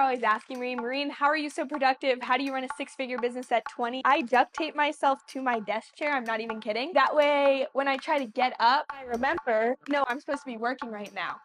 always asking me, Marine, how are you so productive? How do you run a 6-figure business at 20? I duct tape myself to my desk chair. I'm not even kidding. That way, when I try to get up, I remember, no, I'm supposed to be working right now.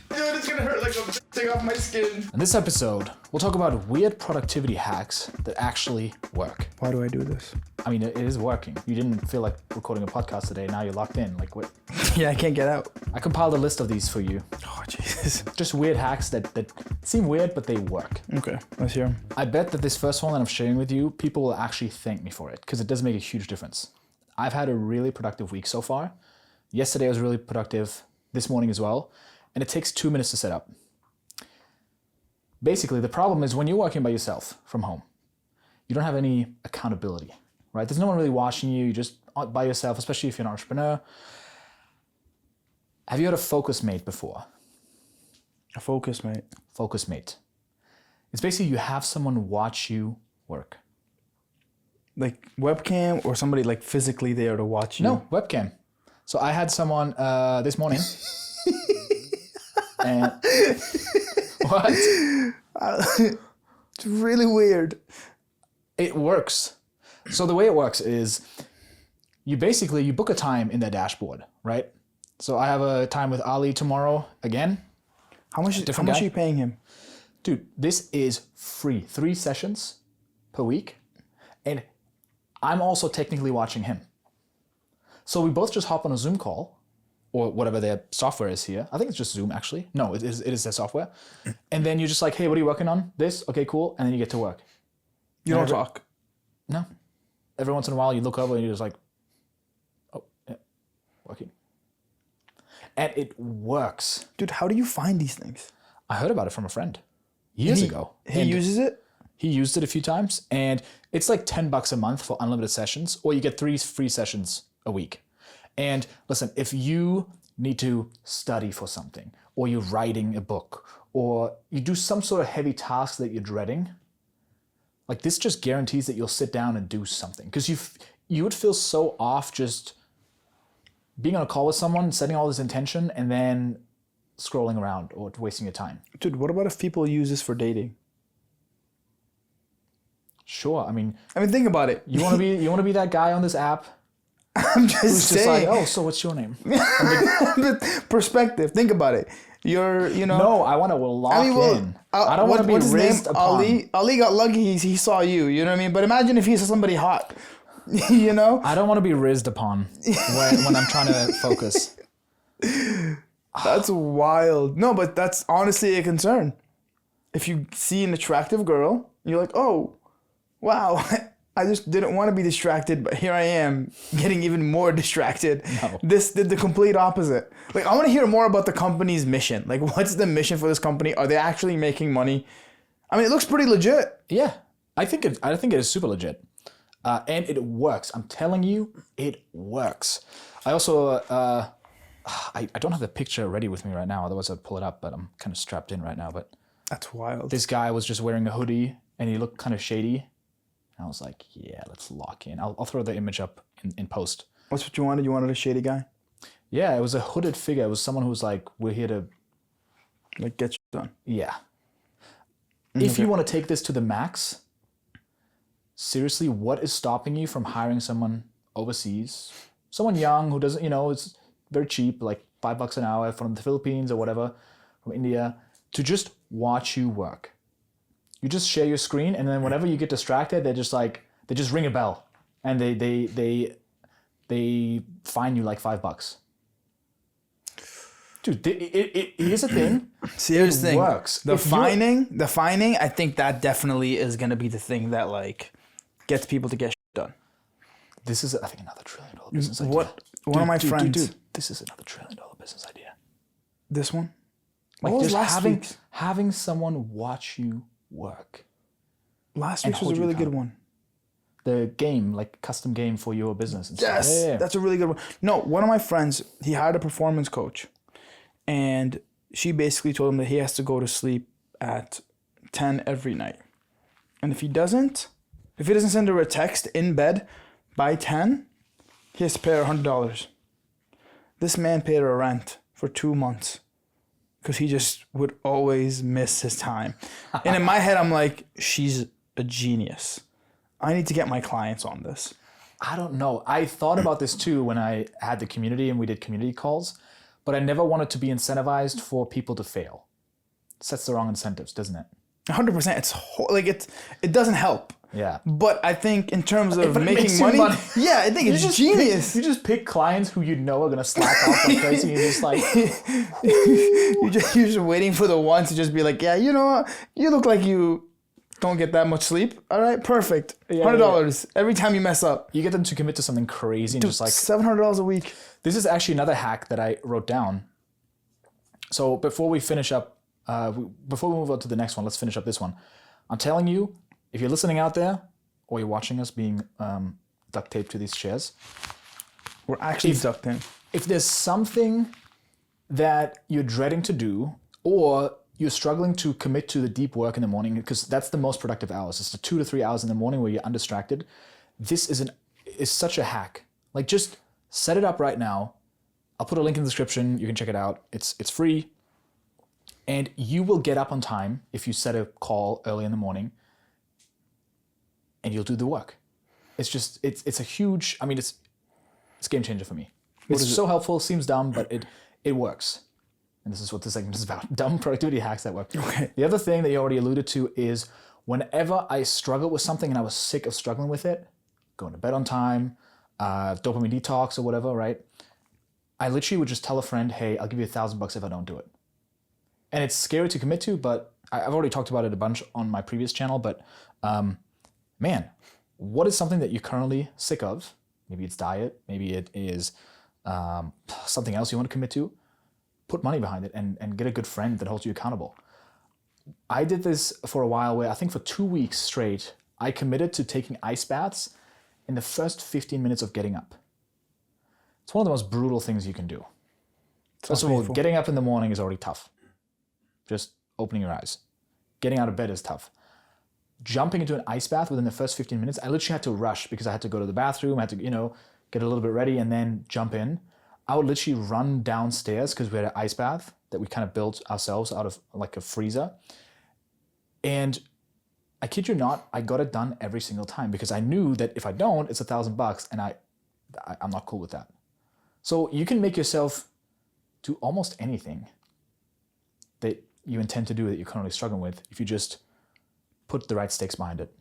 Dude, it's gonna hurt like I'm taking off my skin. In this episode, we'll talk about weird productivity hacks that actually work. Why do I do this? I mean, it is working. You didn't feel like recording a podcast today. Now you're locked in. Like what? Yeah, I can't get out. I compiled a list of these for you. Oh, Jesus. Just weird hacks that seem weird, but they work. Okay, let's hear them. I bet that this first one that I'm sharing with you, people will actually thank me for it because it does make a huge difference. I've had a really productive week so far. Yesterday was really productive. This morning as well. And it takes 2 minutes to set up. Basically, the problem is when you're working by yourself from home, you don't have any accountability, right? There's no one really watching you. You're just by yourself, especially if you're an entrepreneur. Have you heard of Focusmate before? A Focusmate. Focusmate. It's basically you have someone watch you work. Like webcam or somebody like physically there to watch you? No, webcam. So I had someone this morning. And what? It's really weird. It works. So the way it works is you book a time in their dashboard, right? So I have a time with Ali tomorrow again. How much are you paying him? Dude, this is free. 3 sessions per week. And I'm also technically watching him. So we both just hop on a Zoom call or whatever their software is here. I think it's just Zoom actually. No, it is their software. And then you're just like, hey, what are you working on? This? Okay, cool. And then you get to work. You don't talk? No. Every once in a while you look over and you're just like, oh, yeah, working. And it works. Dude, how do you find these things? I heard about it from a friend years ago. He uses it? He used it a few times and it's like $10 a month for unlimited sessions, or you get 3 free sessions a week. And listen, if you need to study for something, or you're writing a book, or you do some sort of heavy task that you're dreading, like this just guarantees that you'll sit down and do something. Because you would feel so off just being on a call with someone, setting all this intention, and then scrolling around or wasting your time. Dude, what about if people use this for dating? Sure, I mean, think about it. You want to be that guy on this app? I'm just who's saying. Just like, oh, so what's your name? Perspective. Think about it. No, I want to lock in. I don't want to be rizzed upon. Ali got lucky. He saw you. You know what I mean? But imagine if he saw somebody hot. You know? I don't want to be rizzed upon when I'm trying to focus. That's wild. No, but that's honestly a concern. If you see an attractive girl, you're like, oh, wow. I just didn't want to be distracted, but here I am getting even more distracted. No. This did the complete opposite. Like, I want to hear more about the company's mission. Like, what's the mission for this company? Are they actually making money? I mean, it looks pretty legit. Yeah, I think it is super legit, and it works. I'm telling you, it works. I also I don't have the picture ready with me right now. Otherwise, I'd pull it up. But I'm kind of strapped in right now. But that's wild. This guy was just wearing a hoodie, and he looked kind of shady. I was like, yeah, let's lock in. I'll throw the image up in post. What's what you wanted? You wanted a shady guy? Yeah, it was a hooded figure. It was someone who was like, we're here to... like, get done. Yeah. If you want to take this to the max, seriously, what is stopping you from hiring someone overseas? Someone young who doesn't, it's very cheap, like $5 an hour from the Philippines or whatever, from India, to just watch you work. You just share your screen, and then whenever you get distracted, they just ring a bell, and they fine you like $5. Dude, it is a thing. Serious thing. It works. The fining. I think that definitely is gonna be the thing that like gets people to get done. This is, I think, another $1 trillion business idea. One of my friends. Dude, this is another $1 trillion business idea. This one. Like just having someone watch you work. Last week's was a really good one. The game, like custom game for your business. And yes, stuff. Yeah. That's a really good one. No, one of my friends, he hired a performance coach, and she basically told him that he has to go to sleep at 10 every night. And if he doesn't send her a text in bed by 10, he has to pay her $100. This man paid her rent for 2 months because he just would always miss his time. And in my head, I'm like, she's a genius. I need to get my clients on this. I don't know. I thought about this too when I had the community and we did community calls, but I never wanted to be incentivized for people to fail. It sets the wrong incentives, doesn't it? 100%. It doesn't help. Yeah. But I think in terms of But it making makes you money, money. yeah, I think it's genius. You just pick clients who you know are gonna slack off like crazy. And you're just like, You're just waiting for the one to just be like, yeah, you know what? You look like you don't get that much sleep. All right, perfect. $100 every time you mess up. you get them to commit to something crazy and Dude, just like, $700 a week. this is actually another hack that I wrote down. So before we finish up, before we move on to the next one, let's finish up this one. I'm telling you, if you're listening out there or you're watching us being duct taped to these chairs, We're actually ducked in. if there's something that you're dreading to do or you're struggling to commit to the deep work in the morning, because that's the most productive hours. It's the 2 to 3 hours in the morning where you're undistracted. This is such a hack. Like, just set it up right now. I'll put a link in the description. You can check it out. It's free. And you will get up on time if you set a call early in the morning and you'll do the work. It's just, it's a huge, I mean, it's a game changer for me. It's so helpful, seems dumb, but it works. And this is what this segment is about. Dumb productivity hacks that work. Okay. The other thing that you already alluded to is whenever I struggled with something and I was sick of struggling with it, going to bed on time, dopamine detox or whatever, right? I literally would just tell a friend, hey, I'll give you $1,000 if I don't do it. And it's scary to commit to, but I've already talked about it a bunch on my previous channel, but man, what is something that you're currently sick of? Maybe it's diet, maybe it is something else you want to commit to. Put money behind it and get a good friend that holds you accountable. I did this for a while where I think for 2 weeks straight, I committed to taking ice baths in the first 15 minutes of getting up. It's one of the most brutal things you can do. First of all, getting up in the morning is already tough. Just opening your eyes. Getting out of bed is tough. Jumping into an ice bath within the first 15 minutes, I literally had to rush because I had to go to the bathroom, I had to, get a little bit ready and then jump in. I would literally run downstairs because we had an ice bath that we kind of built ourselves out of like a freezer. And I kid you not, I got it done every single time because I knew that if I don't, it's $1,000 and I'm not cool with that. So you can make yourself do almost anything that you intend to do that you're currently struggling with if you just put the right stakes behind it.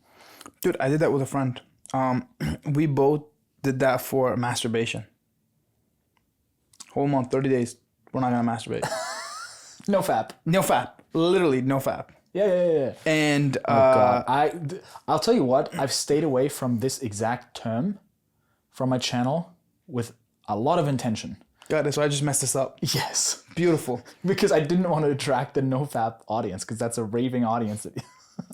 Dude, I did that with a friend. We both did that for masturbation. Whole month, 30 days, we're not gonna masturbate. No fap. No fap. Literally no fap. Yeah. And God. I'll tell you what, I've stayed away from this exact term from my channel with a lot of intention. got it. So I just messed this up. Yes. Beautiful. Because I didn't want to attract the no-fap audience because that's a raving audience.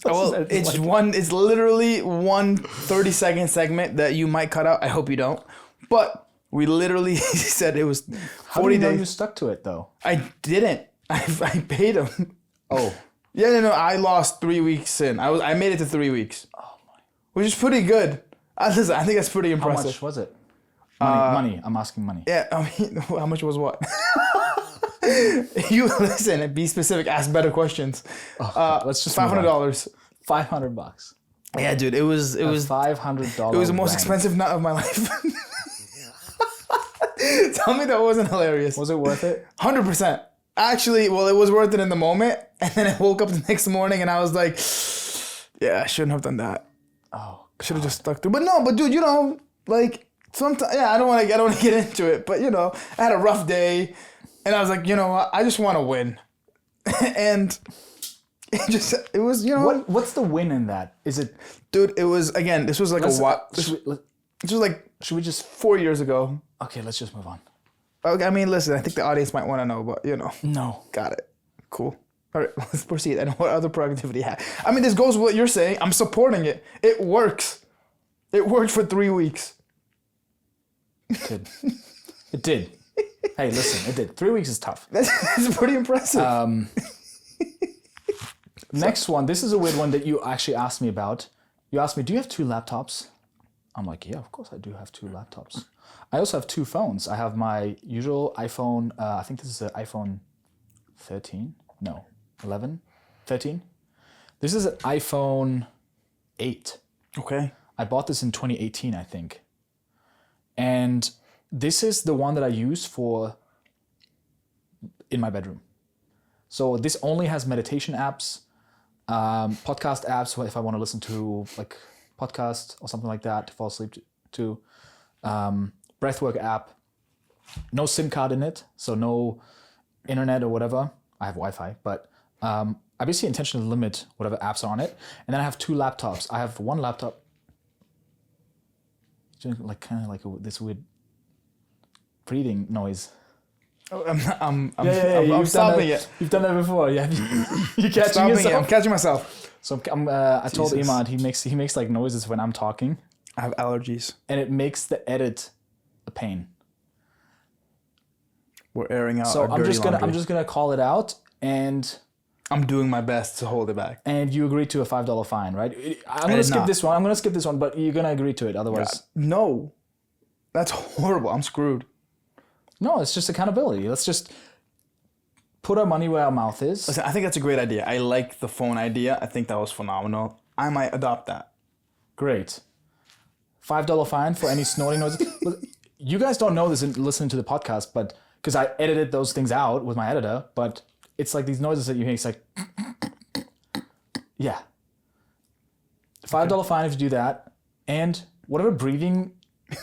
Well, it's literally one 30-second segment that you might cut out. I hope you don't. But we literally said it was 40 How do you know days. you stuck to it though? I didn't. I paid him. Oh. Yeah, no. I lost 3 weeks in. I made it to 3 weeks. Oh my. Which is pretty good. Listen, I think that's pretty How impressive. much was it? Money. I'm asking money. Yeah, I mean, how much was what? You listen. Be specific. Ask better questions. Let's just $500. $500. Yeah, dude. It was $500. It was the most expensive nut of my life. Tell me that wasn't hilarious. Was it worth it? 100%. Actually, well, it was worth it in the moment, and then I woke up the next morning and I was like, yeah, I shouldn't have done that. Oh, I should have just stuck to it. But dude, like sometimes, yeah, I don't want to get into it, but I had a rough day, and I was like, you know what, I just want to win, and it was, What's the win in that? Is it, dude? It was again. This was like a what? This was like should we just? 4 years ago. Okay, let's just move on. Okay, I mean, listen, I think the audience might want to know, but No. Got it. Cool. All right, let's proceed. And what other productivity hack? I mean, this goes with what you're saying. I'm supporting it. It works. It worked for 3 weeks. It did. Hey, listen, it did. 3 weeks is tough. That's pretty impressive. Next one. This is a weird one that you actually asked me about. You asked me, do you have 2 laptops? I'm like, yeah, of course I do have 2 laptops. I also have 2 phones. I have my usual iPhone. I think this is an iPhone 13? No, 11? 13? This is an iPhone 8. Okay. I bought this in 2018, I think. And this is the one that I use for in my bedroom. So this only has meditation apps, podcast apps if I want to listen to like podcast or something like that to fall asleep to, breathwork app. No SIM card in it, so no internet or whatever. I have Wi-Fi, but I basically intentionally limit whatever apps are on it. And then I have 2 laptops. I have one laptop, like kind of like this weird breathing noise. Oh, I'm You've stopping done it. You've done that before. Yeah, you catching Stopping it. I'm yourself. catching myself. So I told Jesus. Imad he makes like noises when I'm talking, I have allergies. and it makes the edit a pain. We're airing out So our I'm dirty just laundry. gonna call it out, and I'm doing my best to hold it back. you agreed to a $5 fine, right? I'm gonna did skip not. this one. I'm gonna skip this one, but you're gonna agree to it. Otherwise, No. That's horrible. I'm screwed. no. It's just accountability. Let's just put our money where our mouth is. Listen, I think that's a great idea. I like the phone idea. I think that was phenomenal. I might adopt that. Great. $5 fine for any snorting noises. You guys don't know this in listening to the podcast, but because I edited those things out with my editor, but it's like these noises that you hear. It's like, yeah. $5 fine if you do that, and whatever breathing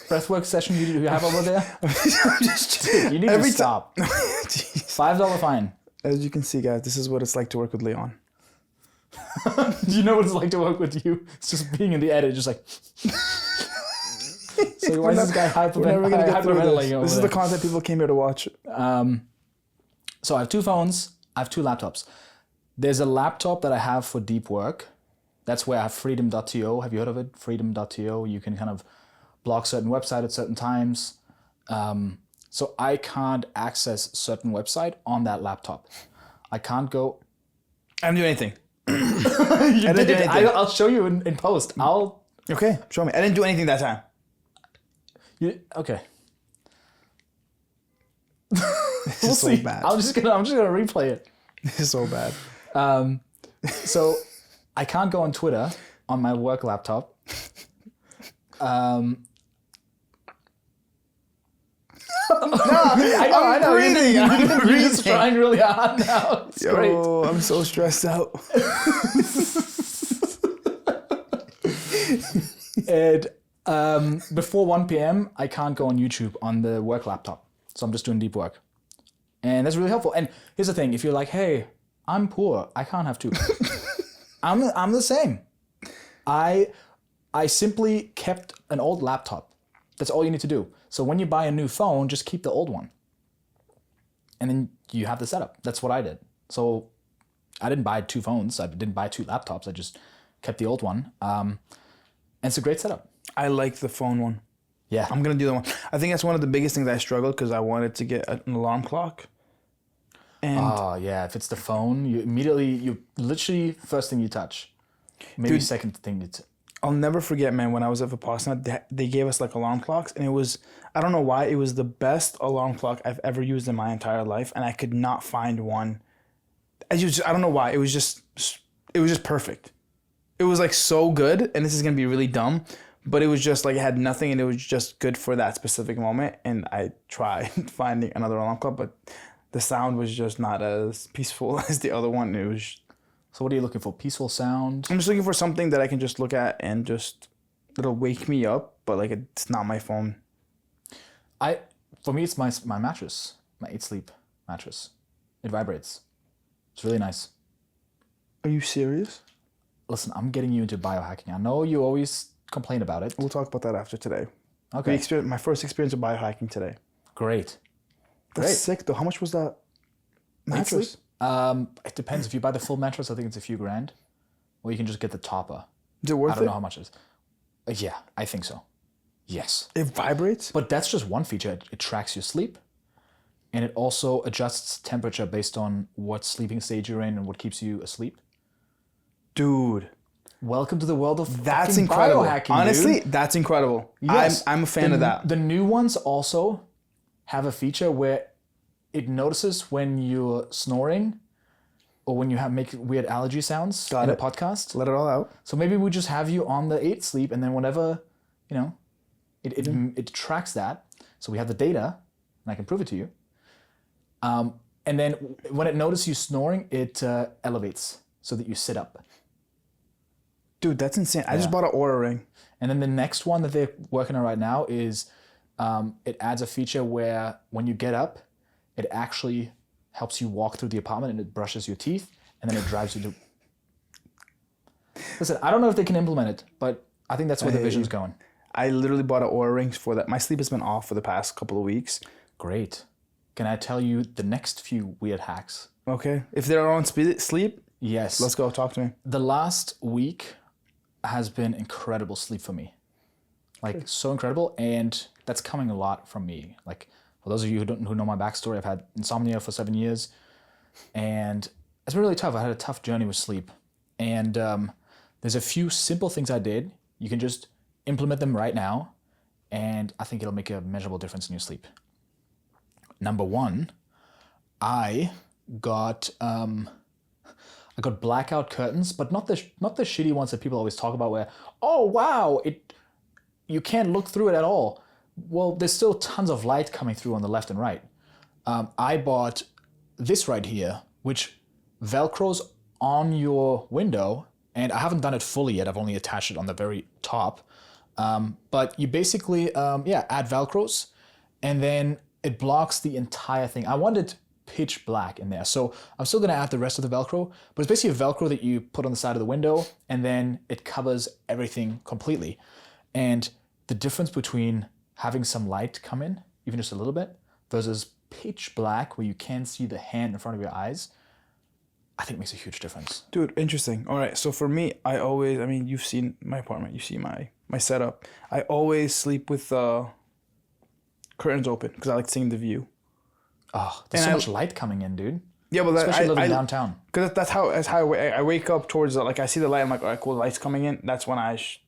breathwork session you have over there, dude, you need to stop. $5 fine. As you can see, guys, this is what it's like to work with Leon. Do you know what it's like to work with you? It's just being in the edit, just like. So why is this guy We're never gonna get through hyperventilating this. over This is there? the content people came here to watch. So I have 2 phones. I have 2 laptops. There's a laptop that I have for deep work. That's where I have freedom.to. Have you heard of it? Freedom.to. You can kind of block certain websites at certain times. So I can't access certain website on that laptop. I can't go. I didn't do anything. You didn't do anything. I'll show you in post. Okay, show me. I didn't do anything that time. Okay. This We'll is so see. bad. I'm just gonna replay it. This is so bad. So I can't go on Twitter on my work laptop. I know. breathing. I'm You're just breathing. trying really hard now. It's great. Oh, I'm so stressed out. And before 1 p.m., I can't go on YouTube on the work laptop. So I'm just doing deep work. And that's really helpful. And here's the thing. If you're like, hey, I'm poor, I can't have 2. I'm the same. I simply kept an old laptop. That's all you need to do. So when you buy a new phone, just keep the old one. And then you have the setup. That's what I did. So I didn't buy 2 phones. I didn't buy 2 laptops. I just kept the old one. And it's a great setup. I like the phone one. Yeah. I'm going to do that one. I think that's one of the biggest things I struggled because I wanted to get an alarm clock. And Oh, yeah. If it's the phone, you literally first thing you touch. Maybe Dude. second thing you I'll never forget, man, when I was at Vipassana, they gave us like alarm clocks, and it was, I don't know why, it was the best alarm clock I've ever used in my entire life, and I could not find one. I don't know why, it was just perfect. It was like so good, and this is going to be really dumb, but it was just like, it had nothing, and it was just good for that specific moment, and I tried finding another alarm clock, but the sound was just not as peaceful as the other one. It was... So what are you looking for? Peaceful sound? I'm just looking for something that I can just look at and just, it'll wake me up, but like it's not my phone. For me, it's my mattress, my 8-sleep mattress. It vibrates. It's really nice. Are you serious? Listen, I'm getting you into biohacking. I know you always complain about it. We'll talk about that after today. Okay, My first experience of biohacking today. great. That's Great. sick though. How much was that mattress? It depends. If you buy the full mattress, I think it's a few grand. Or you can just get the topper. Is it I worth don't it? know how much it is. Yeah, I think so. Yes. It vibrates? But that's just one feature. It tracks your sleep. And it also adjusts temperature based on what sleeping stage you're in and what keeps you asleep. Dude, Welcome to the world of that's fucking incredible. biohacking, Honestly, dude. that's incredible. Yes. I'm a fan of that. The new ones also have a feature where it notices when you're snoring or when you make weird allergy sounds in a podcast. Let it all out. So maybe we just have you on the 8 sleep, and then whenever, it tracks that. So we have the data, and I can prove it to you. And then when it notices you snoring, it elevates so that you sit up. Dude, that's insane. I just bought an Oura ring. And then the next one that they're working on right now is it adds a feature where when you get up, it actually helps you walk through the apartment and it brushes your teeth and then it drives you to... Listen, I don't know if they can implement it, but I think that's where the vision's going. I literally bought an Oura ring for that. My sleep has been off for the past couple of weeks. Great. Can I tell you the next few weird hacks? Okay. If they're on sleep? Yes. Let's go. Talk to me. The last week has been incredible sleep for me. Like, so incredible. And that's coming a lot from me. Like, for those of you who know my backstory, I've had insomnia for 7 years. And it's been really tough. I had a tough journey with sleep. And there's a few simple things I did. You can just implement them right now. And I think it'll make a measurable difference in your sleep. Number one, I got blackout curtains, but not the shitty ones that people always talk about where, oh wow, you can't look through it at all. Well, there's still tons of light coming through on the left and right. I bought this right here, which Velcros on your window, and I haven't done it fully yet. I've only attached it on the very top. But you basically, add Velcros, and then it blocks the entire thing. I wanted pitch black in there. So I'm still gonna add the rest of the Velcro, but it's basically a Velcro that you put on the side of the window and then it covers everything completely. And the difference between having some light come in, even just a little bit, versus pitch black where you can't see the hand in front of your eyes, I think makes a huge difference. Dude, interesting. All right. So for me, you've seen my apartment, you see my setup. I always sleep with curtains open because I like seeing the view. Oh, there's so much light coming in, dude. Yeah, but especially living downtown. Because that's how I wake up towards I see the light. I'm like, all right, cool, the light's coming in. That's when it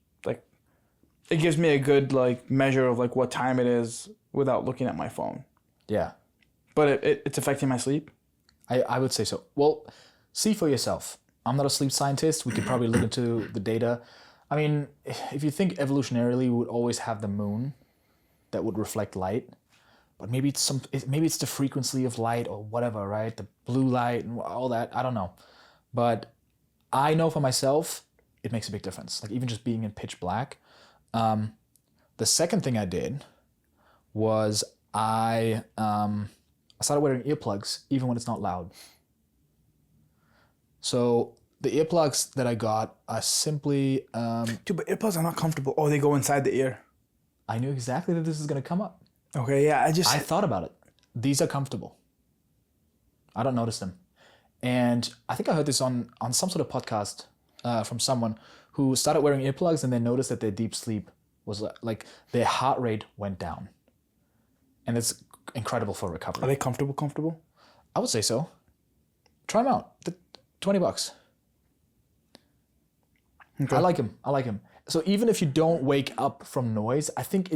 gives me a good measure of what time it is without looking at my phone. Yeah, but it's affecting my sleep. I would say so. Well, see for yourself. I'm not a sleep scientist. We could probably look into the data. I mean, if you think evolutionarily, we would always have the moon that would reflect light. But maybe it's the frequency of light or whatever, right? The blue light and all that. I don't know. But I know for myself, it makes a big difference. Even just being in pitch black. The second thing I did was I started wearing earplugs even when it's not loud. So the earplugs that I got are simply... Dude, but earplugs are not comfortable. Oh, they go inside the ear. I knew exactly that this is going to come up. Okay, yeah, I thought about it. These are comfortable. I don't notice them. And I think I heard this on some sort of podcast from someone who started wearing earplugs and then noticed that their deep sleep was their heart rate went down. And it's incredible for recovery. Are they comfortable? I would say so. Try them out. $20. Okay. I like them. So even if you don't wake up from noise, I think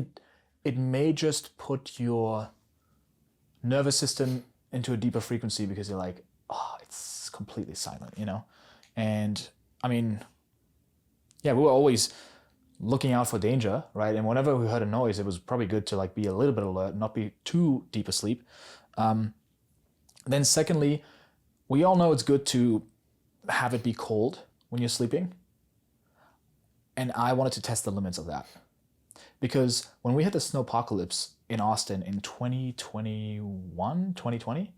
it may just put your nervous system into a deeper frequency because you're like, oh, it's completely silent, And I mean, yeah, we were always looking out for danger, right? And whenever we heard a noise, it was probably good to be a little bit alert, not be too deep asleep. Then secondly, we all know it's good to have it be cold when you're sleeping. And I wanted to test the limits of that. Because when we had the snowpocalypse in Austin in 2020,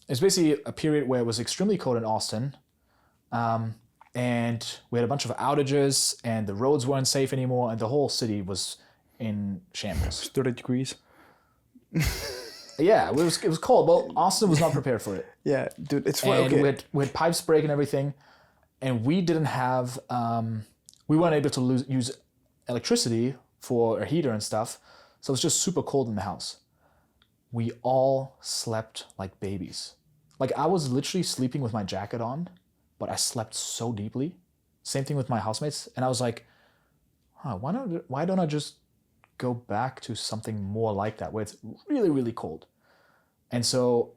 it's basically a period where it was extremely cold in Austin. And we had a bunch of outages and the roads weren't safe anymore and the whole city was in shambles. 30 degrees. Yeah, it was cold. Well, Austin was not prepared for it. Yeah, dude, it's fun. And okay. we had pipes break and everything. And we didn't have, we weren't able to use electricity for a heater and stuff. So it was just super cold in the house. We all slept like babies. I was literally sleeping with my jacket on, but I slept so deeply. Same thing with my housemates. And I was like, why don't I just go back to something more like that where it's really, really cold? And so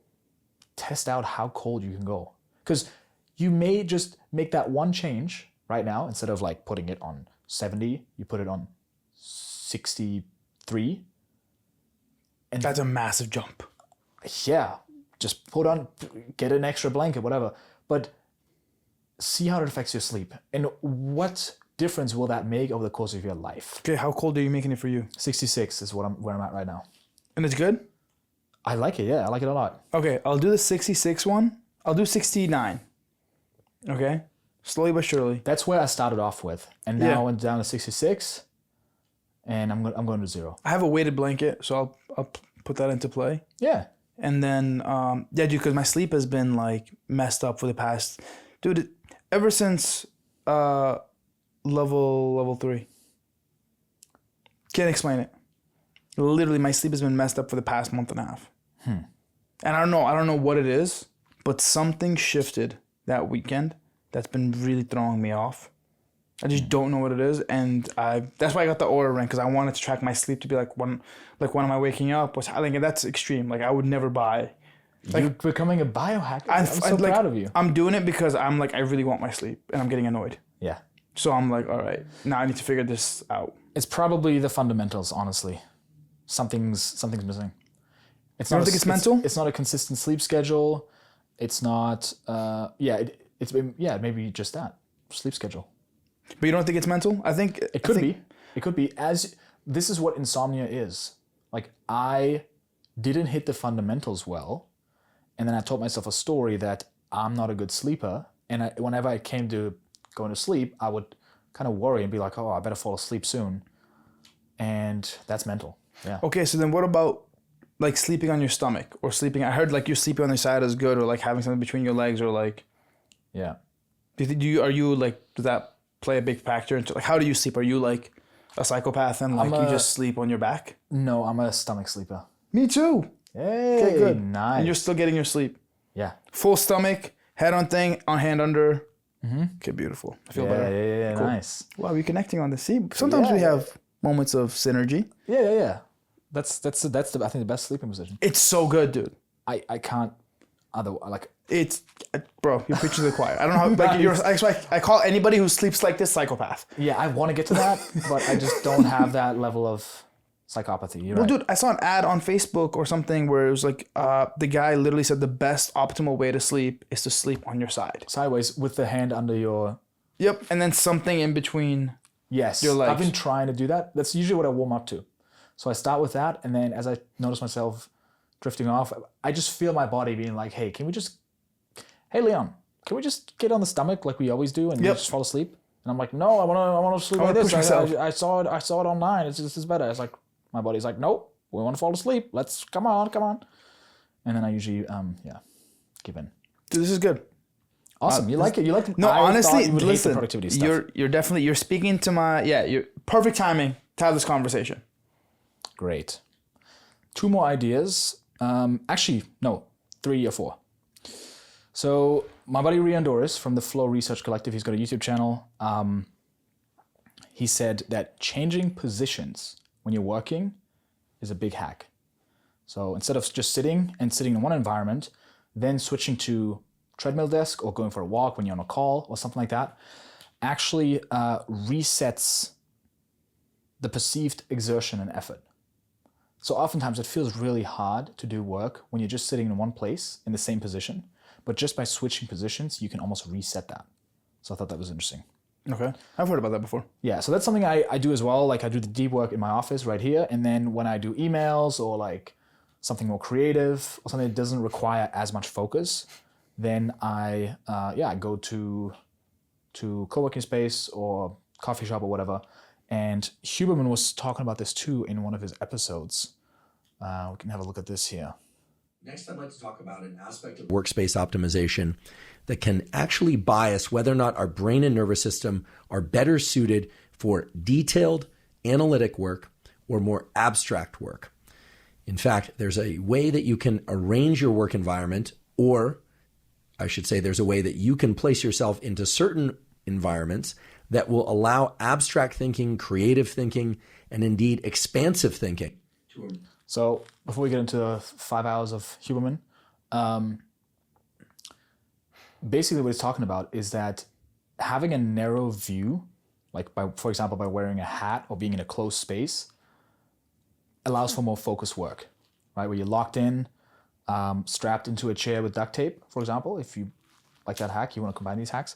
test out how cold you can go. Because you may just make that one change right now. Instead of like putting it on 70, you put it on 63. And That's a massive jump. yeah, just get an extra blanket, whatever. But see how it affects your sleep. And what difference will that make over the course of your life? Okay, how cold are you making it for you? 66 is where I'm at right now. And it's good? I like it, yeah. I like it a lot. Okay, I'll do the 66 one. I'll do 69. Okay? Slowly but surely. That's where I started off with. And now I went down to 66, and I'm going to 0. I have a weighted blanket, so I'll put that into play. Yeah. And then, dude, because my sleep has been like messed up for the past, dude, ever since level 3. Can't explain it. Literally, my sleep has been messed up for the past month and a half. And I don't know what it is, but something shifted that weekend that's been really throwing me off. I just don't know what it is, and that's why I got the Oura ring, because I wanted to track my sleep to be like when am I waking up? And that's extreme. Like I would never buy. Like, you're becoming a biohacker. I'm so proud of you. I'm doing it because I'm like I really want my sleep, and I'm getting annoyed. Yeah. So I'm like, all right, now I need to figure this out. It's probably the fundamentals, honestly. Something's missing. You don't think it's mental? It's not a consistent sleep schedule. It's not. Maybe just that sleep schedule. But you don't think it's mental? I think it could be. It could be. As this is what insomnia is. Like I didn't hit the fundamentals well, and then I told myself a story that I'm not a good sleeper. And whenever I came to going to sleep, I would kind of worry and be like, "Oh, I better fall asleep soon," and that's mental. Yeah. Okay, so then what about like sleeping on your stomach or sleeping? I heard like you're sleeping on your side is good, or like having something between your legs, or like. Yeah. Are you like, does that play a big factor into like how do you sleep? Are you like a psychopath and like you just sleep on your back? No, I'm a stomach sleeper. Me too. Hey, Okay, good. Nice. And you're still getting your sleep. Yeah. Full stomach, head on thing, on hand under. Okay, beautiful. I feel better. Yeah, Cool. nice. Wow, we're connecting on this. See, sometimes we have moments of synergy. Yeah. That's I think the best sleeping position. It's so good, dude. I can't It's, bro, you're preaching to the choir. I don't know how, like, I call anybody who sleeps like this psychopath. Yeah, I want to get to that, but I just don't have that level of psychopathy. You're Well, right. dude, I saw an ad on Facebook or something where it was like, the guy literally said the best optimal way to sleep is to sleep on your side. Sideways with the hand under your... Yep, and then something in between. Yes, your legs. I've been trying to do that. That's usually what I warm up to. So I start with that, and then as I notice myself drifting off, I just feel my body being like, hey, Leon, can we just get on the stomach like we always do and just fall asleep? And I'm like, no, I want to sleep like this. I saw it online. This is better. It's like my body's like, nope, we want to fall asleep. Let's come on. And then I usually give in. Dude, this is good. Awesome. You like it. You like it. No, honestly, you would hate the listen, productivity stuff. you're speaking to you're perfect timing to have this conversation. Great. 2 more ideas. Actually, no, 3 or 4. So my buddy Rian Doris from the Flow Research Collective, he's got a YouTube channel. He said that changing positions when you're working is a big hack. So instead of just sitting in one environment, then switching to treadmill desk or going for a walk when you're on a call or something like that, actually resets the perceived exertion and effort. So oftentimes it feels really hard to do work when you're just sitting in one place in the same position. But just by switching positions, you can almost reset that. So I thought that was interesting. Okay. I've heard about that before. Yeah, so that's something I do as well. Like I do the deep work in my office right here. And then when I do emails or like something more creative or something that doesn't require as much focus, then I go to co-working space or coffee shop or whatever. And Huberman was talking about this too in one of his episodes. We can have a look at this here. Next, I'd like to talk about an aspect of workspace optimization that can actually bias whether or not our brain and nervous system are better suited for detailed analytic work or more abstract work. In fact, there's a way that you can arrange your work environment, or I should say there's a way that you can place yourself into certain environments that will allow abstract thinking, creative thinking, and indeed expansive thinking. So before we get into the 5 hours of Huberman, basically what he's talking about is that having a narrow view, like for example, by wearing a hat or being in a closed space, allows for more focused work, right? Where you're locked in, strapped into a chair with duct tape, for example, if you like that hack, you want to combine these hacks,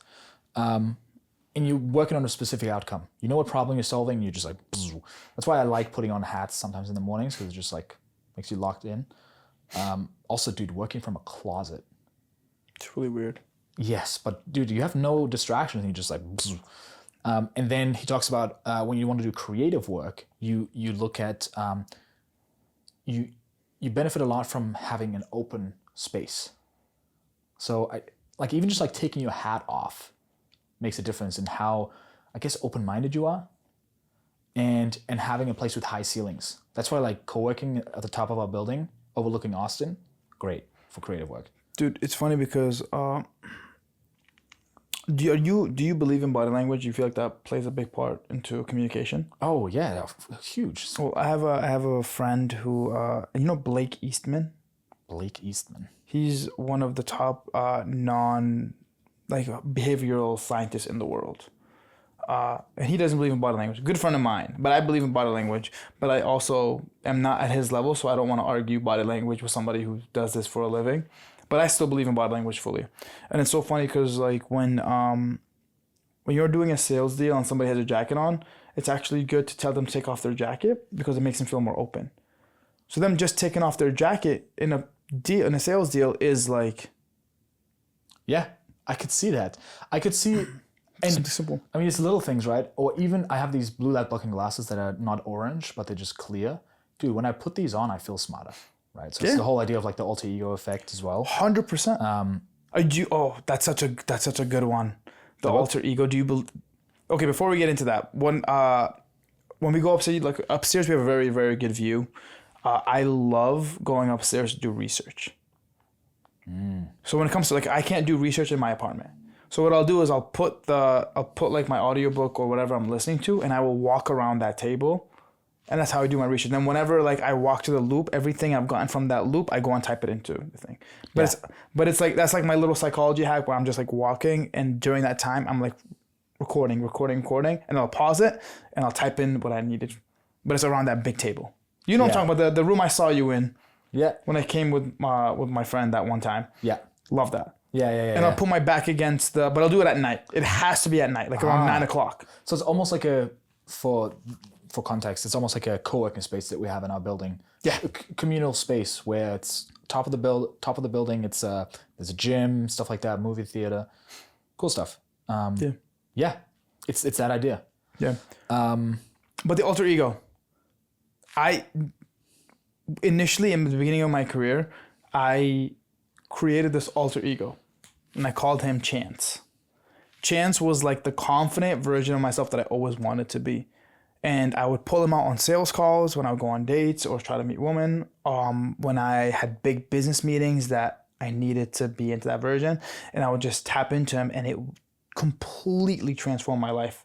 and you're working on a specific outcome. You know what problem you're solving, and you're just like, bzz. That's why I like putting on hats sometimes in the mornings, because it just like makes you locked in. Also, dude, working from a closet. It's really weird. Yes, but dude, you have no distractions, and you're just like, bzz. And then he talks about when you want to do creative work, you look at, you benefit a lot from having an open space. So even just like taking your hat off makes a difference in how, I guess, open-minded you are, and having a place with high ceilings. That's why like co-working at the top of our building overlooking Austin, great for creative work. Dude, it's funny because do you believe in body language? Do you feel like that plays a big part into communication? Oh yeah, huge. Well, I have a friend who Blake Eastman. Blake Eastman. He's one of the top behavioral scientists in the world. And he doesn't believe in body language. Good friend of mine, but I believe in body language. But I also am not at his level, so I don't want to argue body language with somebody who does this for a living. But I still believe in body language fully. And it's so funny because like when you're doing a sales deal and somebody has a jacket on, it's actually good to tell them to take off their jacket because it makes them feel more open. So them just taking off their jacket in a sales deal is like, yeah, I could see that. I could see, and something simple. I mean, it's little things, right? Or even I have these blue light blocking glasses that are not orange, but they're just clear. Dude, when I put these on, I feel smarter, right? So it's the whole idea of like the alter ego effect as well. 100%. That's such a good one. The alter ego. Do you believe? Okay, before we get into that, when we go upstairs, we have a very, very good view. I love going upstairs to do research. So when it comes to I can't do research in my apartment. So what I'll do is I'll put like my audiobook or whatever I'm listening to, and I will walk around that table, and that's how I do my research. Then whenever I walk to the loop, everything I've gotten from that loop, I go and type it into the thing. But it's like that's like my little psychology hack where I'm just like walking, and during that time I'm like recording, and I'll pause it and I'll type in what I needed. But it's around that big table. You know what I'm talking about, the room I saw you in. Yeah. When I came with my friend that one time. Yeah. Love that. Yeah. And I'll put my back against but I'll do it at night. It has to be at night, like around 9 o'clock. So it's almost like for context, it's almost like a co-working space that we have in our building. Yeah. A communal space where it's top of the building. It's there's a gym, stuff like that, movie theater, cool stuff. Yeah. It's that idea. Yeah. But the alter ego. I initially, in the beginning of my career, I created this alter ego, and I called him Chance. Chance was like the confident version of myself that I always wanted to be. And I would pull him out on sales calls when I would go on dates or try to meet women. When I had big business meetings that I needed to be into that version, and I would just tap into him, and it completely transformed my life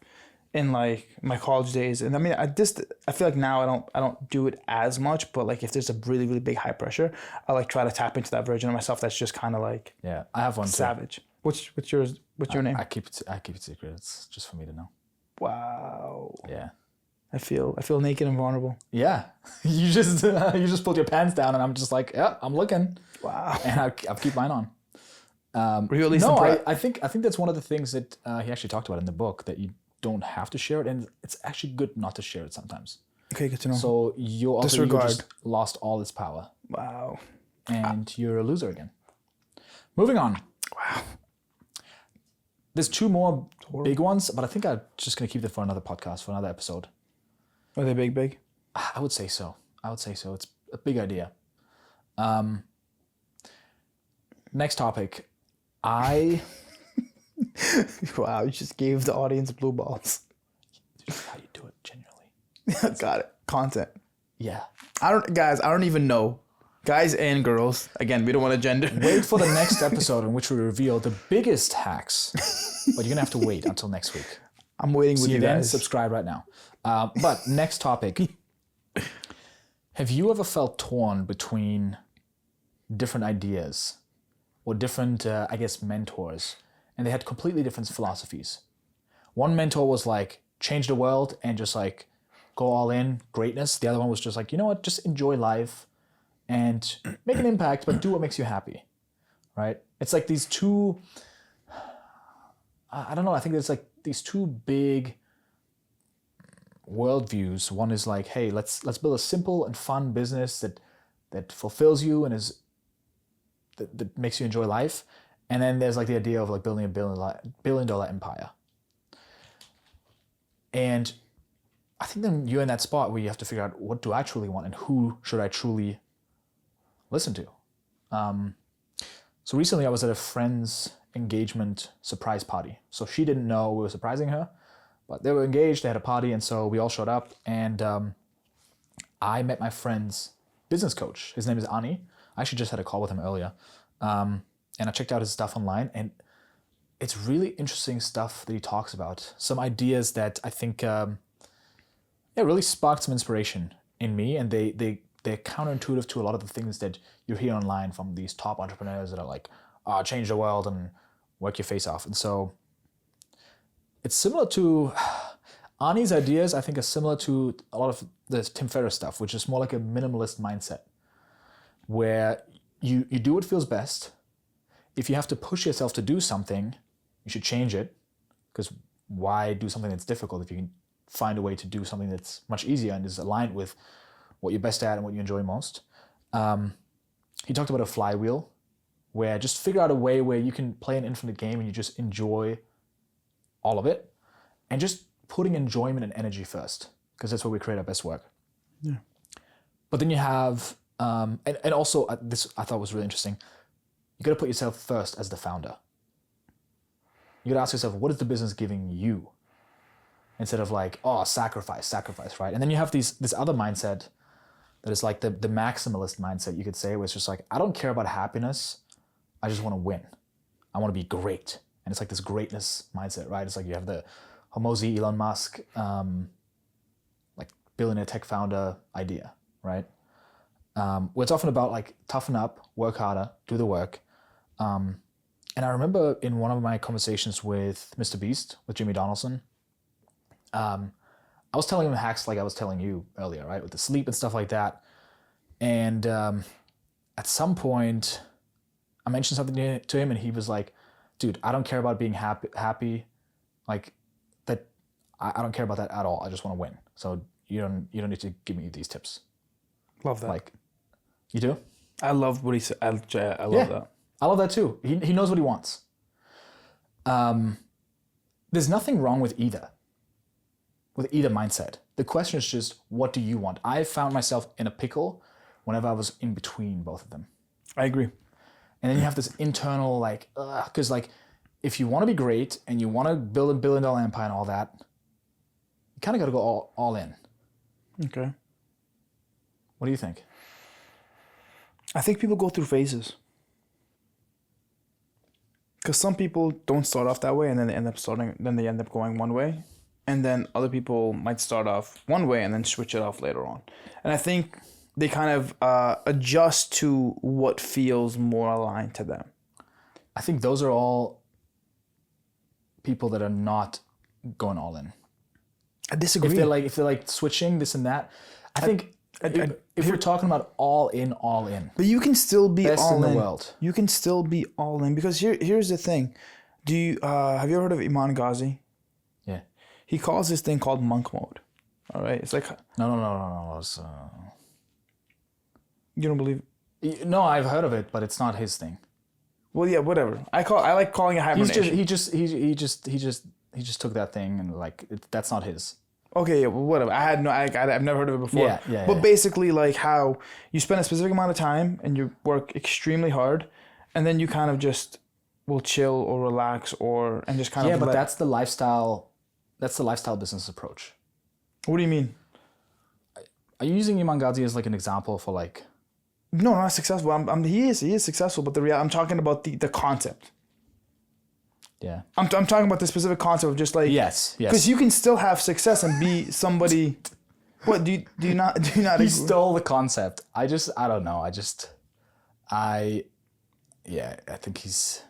in like my college days. And I mean, I feel like now I don't do it as much, but like if there's a really, really big high pressure, I like try to tap into that version of myself that's just kind of like I have one savage. Too. What's your name? I keep it secret. It's just for me to know. Wow. Yeah. I feel naked and vulnerable. Yeah. You just pulled your pants down, and I'm just like, yeah, I'm looking. Wow. And I'll keep mine on. Were you at least I think that's one of the things that he actually talked about in the book, that you don't have to share it, and it's actually good not to share it sometimes. Okay, good to know. So your alter ego just lost all its power. Wow. And you're a loser again. Moving on. Wow. There's two more big ones, but I think I'm just going to keep them for another podcast, for another episode. Are they big? I would say so. It's a big idea. Next topic. Wow, you just gave the audience blue balls. How you do it, genuinely. Got it. Content. Yeah. I don't even know. Guys and girls. Again, we don't want to gender. Wait for the next episode in which we reveal the biggest hacks. But you're going to have to wait until next week. I'm waiting with you guys. Subscribe right now. But next topic. Have you ever felt torn between different ideas or different, I guess, mentors, and they had completely different philosophies? One mentor was like, change the world and just like go all in, greatness. The other one was just like, you know what, just enjoy life and make an impact, but do what makes you happy, right? It's like these two, I don't know, I think there's like these two big worldviews. One is like, hey, let's build a simple and fun business that fulfills you and is that makes you enjoy life. And then there's like the idea of like building a billion dollar empire. And I think then you're in that spot where you have to figure out, what do I truly want and who should I truly listen to? So recently I was at a friend's engagement surprise party. So she didn't know we were surprising her, but they were engaged, they had a party, and so we all showed up, and I met my friend's business coach. His name is Ani. I actually just had a call with him earlier. And I checked out his stuff online, and it's really interesting stuff that he talks about. Some ideas that I think really sparked some inspiration in me, and they're counterintuitive to a lot of the things that you hear online from these top entrepreneurs that are like, change the world and work your face off. And so it's similar to Ani's ideas, I think, are similar to a lot of the Tim Ferriss stuff, which is more like a minimalist mindset, where you do what feels best. If you have to push yourself to do something, you should change it, because why do something that's difficult if you can find a way to do something that's much easier and is aligned with what you're best at and what you enjoy most. He talked about a flywheel, where just figure out a way where you can play an infinite game and you just enjoy all of it, and just putting enjoyment and energy first, because that's where we create our best work. Yeah. But then you have, and also this I thought was really interesting, you got to put yourself first as the founder. You got to ask yourself, what is the business giving you? Instead of like, sacrifice, right? And then you have this other mindset that is like the maximalist mindset, you could say, where it's just like, I don't care about happiness, I just want to win. I want to be great. And it's like this greatness mindset, right? It's like you have the Hormozi, Elon Musk, like billionaire tech founder idea, right? Where it's often about like toughen up, work harder, do the work. And I remember in one of my conversations with Mr. Beast, with Jimmy Donaldson, I was telling him hacks like I was telling you earlier, right? With the sleep and stuff like that. And at some point, I mentioned something to him, and he was like, dude, I don't care about being happy. Like that, I don't care about that at all. I just want to win. So you don't need to give me these tips. Love that. Like, you do? I love what he said. I love that. I love that too. He knows what he wants. There's nothing wrong with either mindset. The question is just, what do you want? I found myself in a pickle whenever I was in between both of them. I agree. And then you have this internal like, because like, if you want to be great and you want to build a $1 billion empire and all that, you kind of got to go all in. Okay. What do you think? I think people go through phases. Because some people don't start off that way, and then they end up going one way. And then other people might start off one way and then switch it off later on. And I think they kind of adjust to what feels more aligned to them. I think those are all people that are not going all in. I disagree. If they're like switching this and that, I think if we're talking about all in. But you can still be best all in the world. You can still be all in, because here's the thing. Do you have you ever heard of Iman Ghazi? Yeah. He calls this thing called monk mode. All right, it's like no. It's, you don't believe? No, I've heard of it, but it's not his thing. Well, yeah, whatever. I like calling it hibernation. He just took that thing and like that's not his. Okay, yeah, well, whatever. I've never heard of it before. Yeah. But basically, like how you spend a specific amount of time and you work extremely hard, and then you kind of just will chill or relax and just kind of. Yeah, but that's the lifestyle. That's the lifestyle business approach. What do you mean? Are you using Iman Ghazi as like an example for like? No, not successful. He is successful, but I'm talking about the concept. Yeah. I'm talking about the specific concept of just like yes. Because you can still have success and be somebody. What do you not He agree? stole the concept. I don't know. I think he's.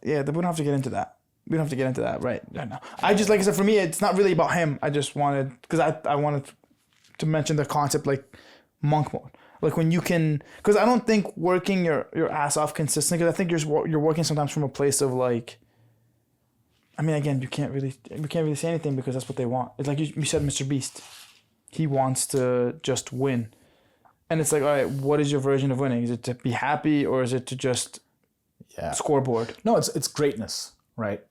Yeah, we don't have to get into that. We don't have to get into that right now. I just, like I said, for me, it's not really about him. I just wanted, because I wanted to mention the concept like monk mode. Like when you can, because I don't think working your ass off consistently, because I think you're working sometimes from a place of like, I mean, again, we can't really say anything because that's what they want. It's like you said, Mr. Beast. He wants to just win. And it's like, all right, what is your version of winning? Is it to be happy or is it to just scoreboard? No, it's greatness, right?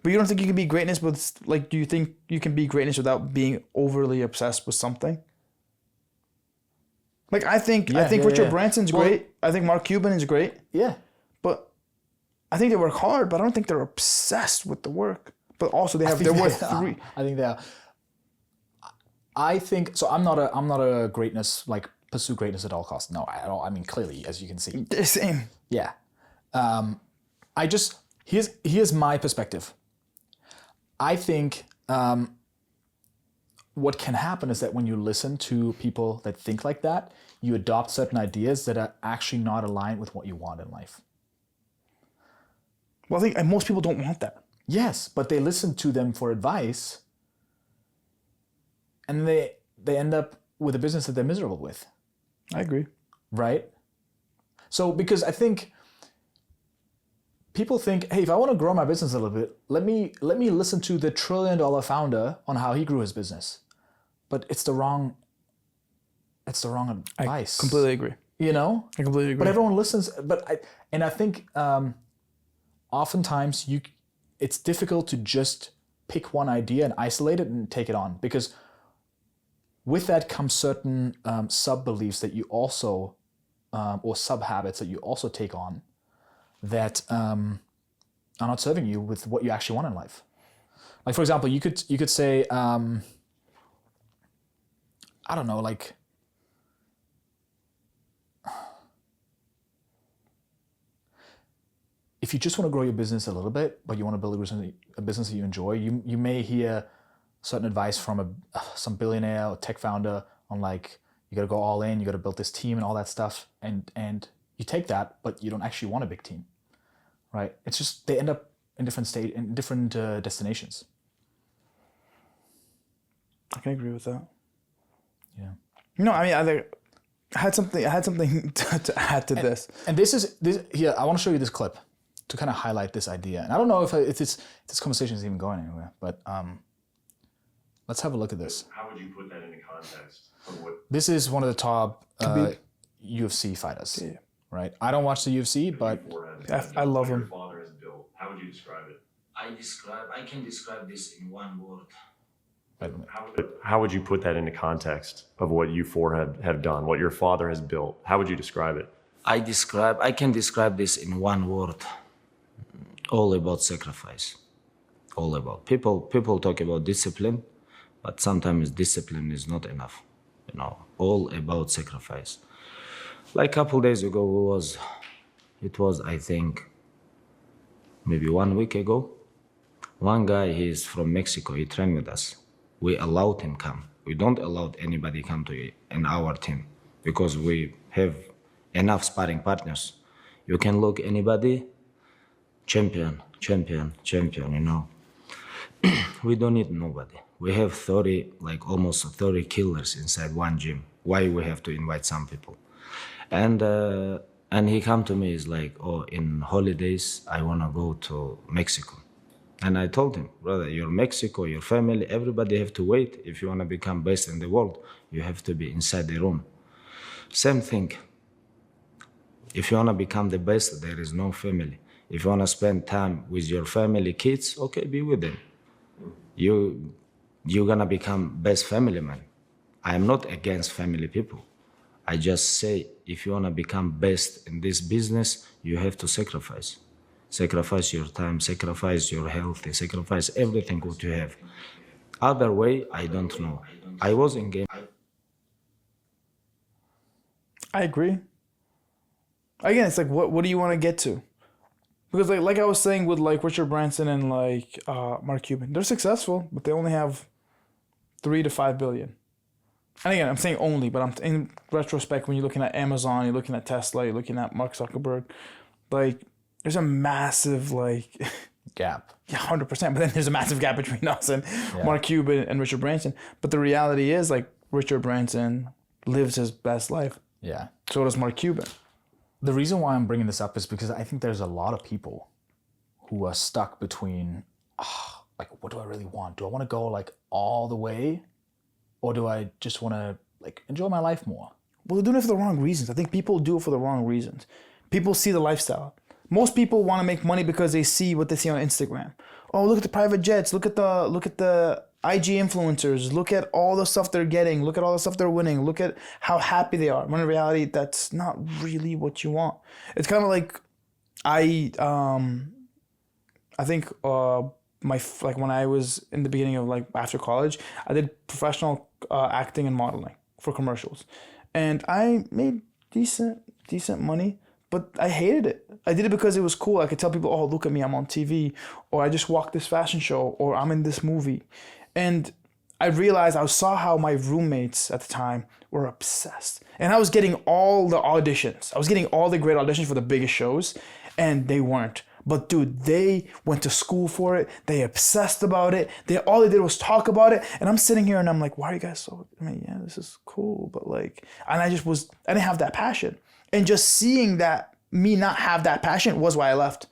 But you don't think you can be greatness, but like, do you think you can be greatness without being overly obsessed with something? Like, I think Richard Branson's great. I think Mark Cuban is great. Yeah. But I think they work hard, but I don't think they're obsessed with the work. But also they're worth three. I think they are. I think so. I'm not a greatness, like pursue greatness at all costs. No, at all. I mean, clearly, as you can see. They're the same. Yeah. Here's my perspective. I think what can happen is that when you listen to people that think like that, you adopt certain ideas that are actually not aligned with what you want in life. Well, I think most people don't want that. Yes, but they listen to them for advice, and they end up with a business that they're miserable with. I agree. Right? So, because I think people think, hey, if I want to grow my business a little bit, let me listen to the $1 trillion founder on how he grew his business. But it's the wrong advice. I completely agree. You know? I completely agree. But everyone listens. I think oftentimes it's difficult to just pick one idea and isolate it and take it on, because with that comes certain sub-beliefs that you also, or sub-habits that you also take on that are not serving you with what you actually want in life. Like, for example, you could say, I don't know, like, if you just want to grow your business a little bit, but you want to build a business that you enjoy, you may hear certain advice from some billionaire or tech founder on, like, you got to go all in, you got to build this team and all that stuff, and you take that, but you don't actually want a big team, right? It's just they end up in different destinations. I can agree with that. Yeah. No, I mean, I had something to add to this. And this here, I want to show you this clip to kind of highlight this idea. And I don't know if this conversation is even going anywhere, but let's have a look at this. How would you put that into context of what? This is one of the top UFC fighters, right? I don't watch the UFC, but I love him. Your father has built. How would you describe it? I can describe this in one word. wait a minute. How would you put that into context of what you four have done, what your father has built? How would you describe it? I can describe this in one word. All about sacrifice. All about. People talk about discipline, but sometimes discipline is not enough. You know, all about sacrifice. Like a couple days ago, it was I think maybe 1 week ago. One guy, he's from Mexico, he trained with us. We allowed him come. We don't allow anybody come to in our team because we have enough sparring partners. You can look anybody, champion, you know. We don't need nobody. We have 30, like almost 30 killers inside one gym. Why we have to invite some people? And he come to me, he's like, oh, in holidays, I wanna go to Mexico. And I told him, brother, you're Mexico, your family, everybody have to wait. If you want to become best in the world, you have to be inside the room. Same thing. If you want to become the best, there is no family. If you want to spend time with your family, kids, okay, be with them. You're going to become best family man. I am not against family people. I just say, if you want to become best in this business, you have to sacrifice. Sacrifice your time, sacrifice your health, sacrifice everything what you have. Other way, I don't know. I was in game. I agree. Again, it's like, what do you want to get to? Because like I was saying with like Richard Branson and like Mark Cuban, they're successful, but they only have 3 to 5 billion. and again, I'm saying only, but I'm in retrospect, when you're looking at Amazon, you're looking at Tesla, you're looking at Mark Zuckerberg, like there's a massive like Gap. yeah, 100%. But then there's a massive gap between us and Mark Cuban and Richard Branson. But the reality is, like, Richard Branson lives his best life. Yeah. So does Mark Cuban. The reason why I'm bringing this up is because I think there's a lot of people who are stuck between, like, what do I really want? Do I want to go like all the way, or do I just want to like enjoy my life more? Well, they're doing it for the wrong reasons. I think people do it for the wrong reasons. People see the lifestyle. Most people want to make money because they see what they see on Instagram. Oh, look at the private jets. Look at the IG influencers. Look at all the stuff they're getting. Look at all the stuff they're winning. Look at how happy they are. When in reality, that's not really what you want. It's kind of like I think when I was in the beginning of like after college, I did professional acting and modeling for commercials, and I made decent money. But I hated it. I did it because it was cool. I could tell people, oh, look at me, I'm on TV. Or I just walked this fashion show. Or I'm in this movie. And I realized, I saw how my roommates at the time were obsessed. And I was getting all the auditions. I was getting all the great auditions for the biggest shows. And they weren't. But dude, they went to school for it. They obsessed about it. All they did was talk about it. And I'm sitting here and I'm like, why are you guys so, yeah, this is cool. But like, and I didn't have that passion. And just seeing that me not have that passion was why I left.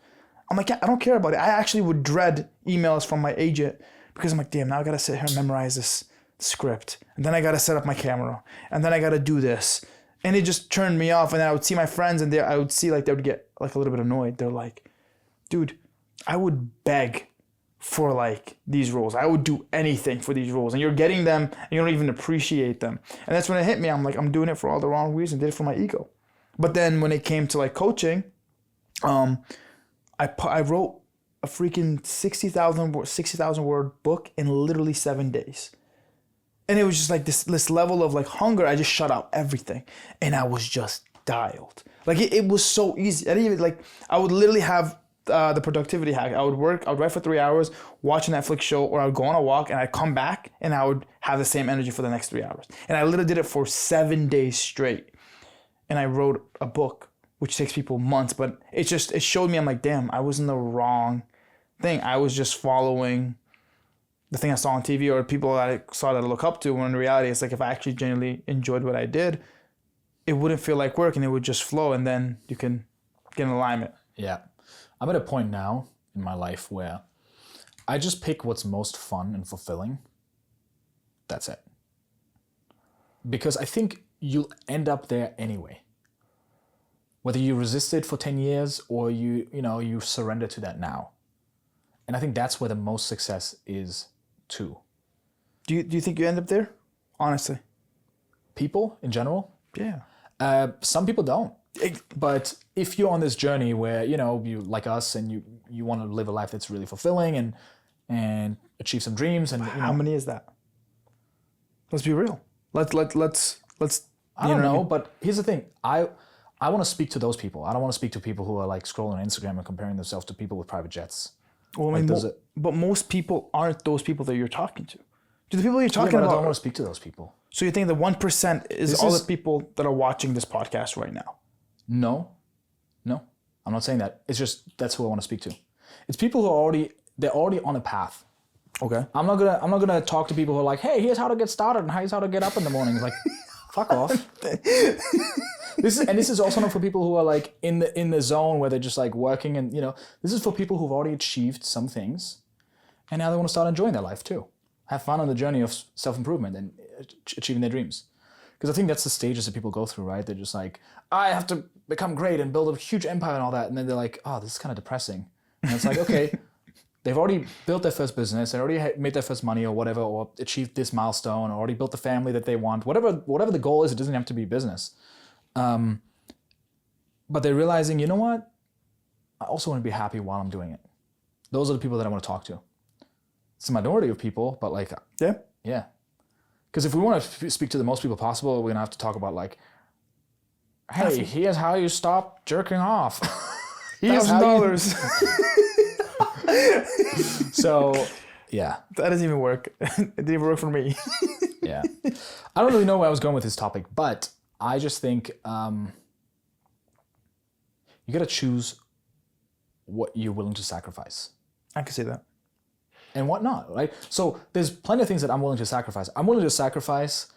I'm like, yeah, I don't care about it. I actually would dread emails from my agent because I'm like, damn, now I got to sit here and memorize this script. And then I got to set up my camera. And then I got to do this. And it just turned me off. And then I would see my friends and I would see like they would get like a little bit annoyed. They're like, dude, I would beg for like these roles. I would do anything for these roles. And you're getting them and you don't even appreciate them. And that's when it hit me. I'm like, I'm doing it for all the wrong reasons. I did it for my ego. But then when it came to like coaching, I wrote a freaking 60,000 word book in literally 7 days. And it was just like this level of like hunger. I just shut out everything. And I was just dialed. Like it was so easy. I didn't even like, I would literally have the productivity hack. I would write for 3 hours, watch a Netflix show, or I would go on a walk and I'd come back and I would have the same energy for the next 3 hours. And I literally did it for 7 days straight. And I wrote a book, which takes people months, but it showed me, I'm like, damn, I was in the wrong thing. I was just following the thing I saw on TV or people that I saw that I look up to, when in reality, it's like if I actually genuinely enjoyed what I did, it wouldn't feel like work and it would just flow, and then you can get in alignment. Yeah. I'm at a point now in my life where I just pick what's most fun and fulfilling. That's it. Because I think you'll end up there anyway. Whether you resist it for 10 years or you surrender to that now. And I think that's where the most success is too. Do you think you end up there? Honestly. People in general? Yeah. Some people don't. But if you're on this journey where, you like us and you want to live a life that's really fulfilling and achieve some dreams and how many is that? Let's be real. Let's I don't know, but here's the thing. I want to speak to those people. I don't want to speak to people who are like scrolling on Instagram and comparing themselves to people with private jets. Well, I mean, but most people aren't those people that you're talking to. Do the people you're talking about? I don't want to speak to those people. So you think the 1% is all the people that are watching this podcast right now? No, I'm not saying that. It's just that's who I want to speak to. It's people who are already on a path. Okay. I'm not gonna talk to people who are like, hey, here's how to get started and here's how to get up in the morning. It's like, fuck off. This is also not for people who are like in the zone where they're just like working and this is for people who've already achieved some things and now they want to start enjoying their life too. Have fun on the journey of self-improvement and achieving their dreams. Because I think that's the stages that people go through, right? They're just like, I have to become great and build a huge empire and all that. And then they're like, oh, this is kind of depressing. And it's like, okay, they've already built their first business, they already made their first money or whatever, or achieved this milestone, or already built the family that they want. Whatever the goal is, it doesn't have to be business. But they're realizing, you know what? I also want to be happy while I'm doing it. Those are the people that I want to talk to. It's a minority of people, but like, yeah. Because if we want to speak to the most people possible, we're going to have to talk about like, hey, here's how you stop jerking off. $1,000. So, yeah. That doesn't even work. It didn't even work for me. Yeah. I don't really know where I was going with this topic, but I just think you got to choose what you're willing to sacrifice I can see that. and what not, right? So there's plenty of things that I'm willing to sacrifice. I'm willing to sacrifice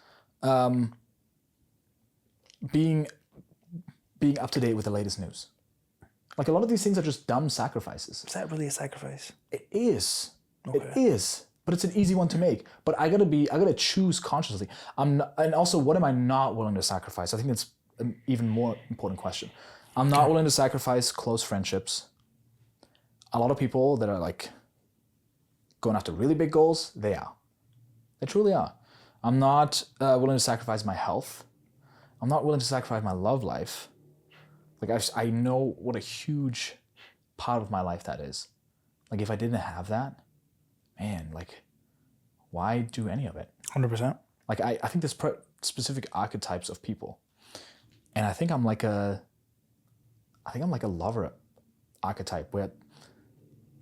being up to date with the latest news. Like a lot of these things are just dumb sacrifices. Is that really a sacrifice? It is. Okay. It is. But it's an easy one to make. But I gotta choose consciously. And also, what am I not willing to sacrifice? I think that's an even more important question. I'm not willing to sacrifice close friendships. A lot of people that are like going after really big goals, they are. They truly are. I'm not willing to sacrifice my health. I'm not willing to sacrifice my love life. Like I know what a huge part of my life that is. Like if I didn't have that, man, like why do any of it? 100%. Like I think there's specific archetypes of people. And I think I'm like a lover archetype where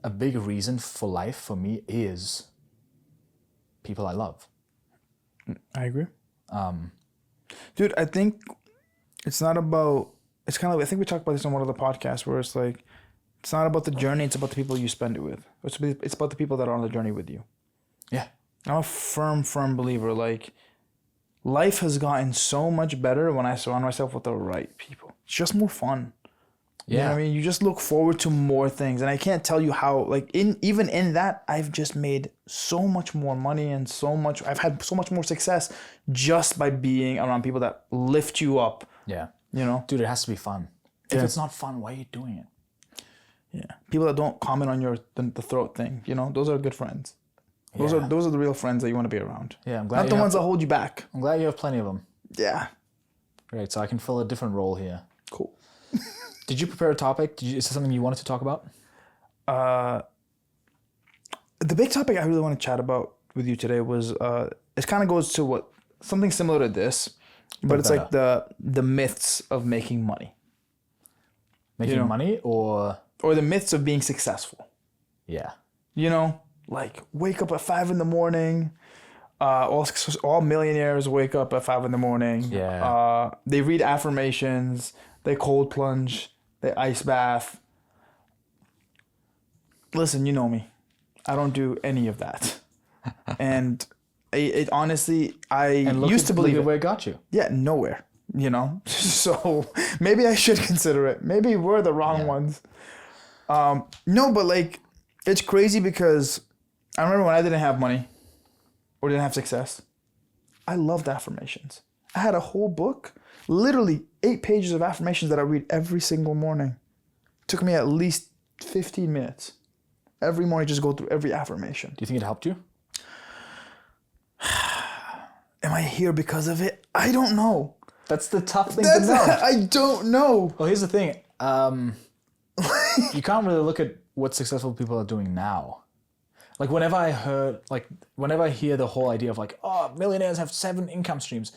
a big reason for life for me is people I love. I agree. Dude, I think it's not about, it's kind of, I think we talked about this on one of the podcasts where it's like, it's not about the journey, it's about the people you spend it with. It's about the people that are on the journey with you. Yeah. I'm a firm believer. Like, life has gotten so much better when I surround myself with the right people. It's just more fun. You know what I mean? You just look forward to more things. And I can't tell you how, like, even in that, I've just made so much more money and I've had so much more success just by being around people that lift you up. Yeah. You know? Dude, it has to be fun. If it's not fun, why are you doing it? Yeah. People that don't comment on the throat thing, you know, those are good friends. Those are the real friends that you want to be around. Yeah, I'm glad. Not the ones that hold you back. I'm glad you have plenty of them. Yeah. Great, so I can fill a different role here. Cool. Did you prepare a topic? Is this something you wanted to talk about? The big topic I really want to chat about with you today was it kind of goes to something similar to this, but it's like the myths of making money. Making money or the myths of being successful. Yeah. You know, like wake up at 5 a.m. All millionaires wake up at 5 a.m. Yeah. They read affirmations. They cold plunge. They ice bath. Listen, you know me. I don't do any of that. And it honestly, used to believe where it got you. Yeah, nowhere. You know, so maybe I should consider it. Maybe we're the wrong ones. No, but like, it's crazy because I remember when I didn't have money or didn't have success, I loved affirmations. I had a whole book, literally 8 pages of affirmations that I read every single morning. It took me at least 15 minutes. Every morning, just go through every affirmation. Do you think it helped you? Am I here because of it? I don't know. That's the tough thing to know. I don't know. Well, here's the thing. You can't really look at what successful people are doing now. Like whenever I hear the whole idea of like, oh, millionaires have 7 income streams.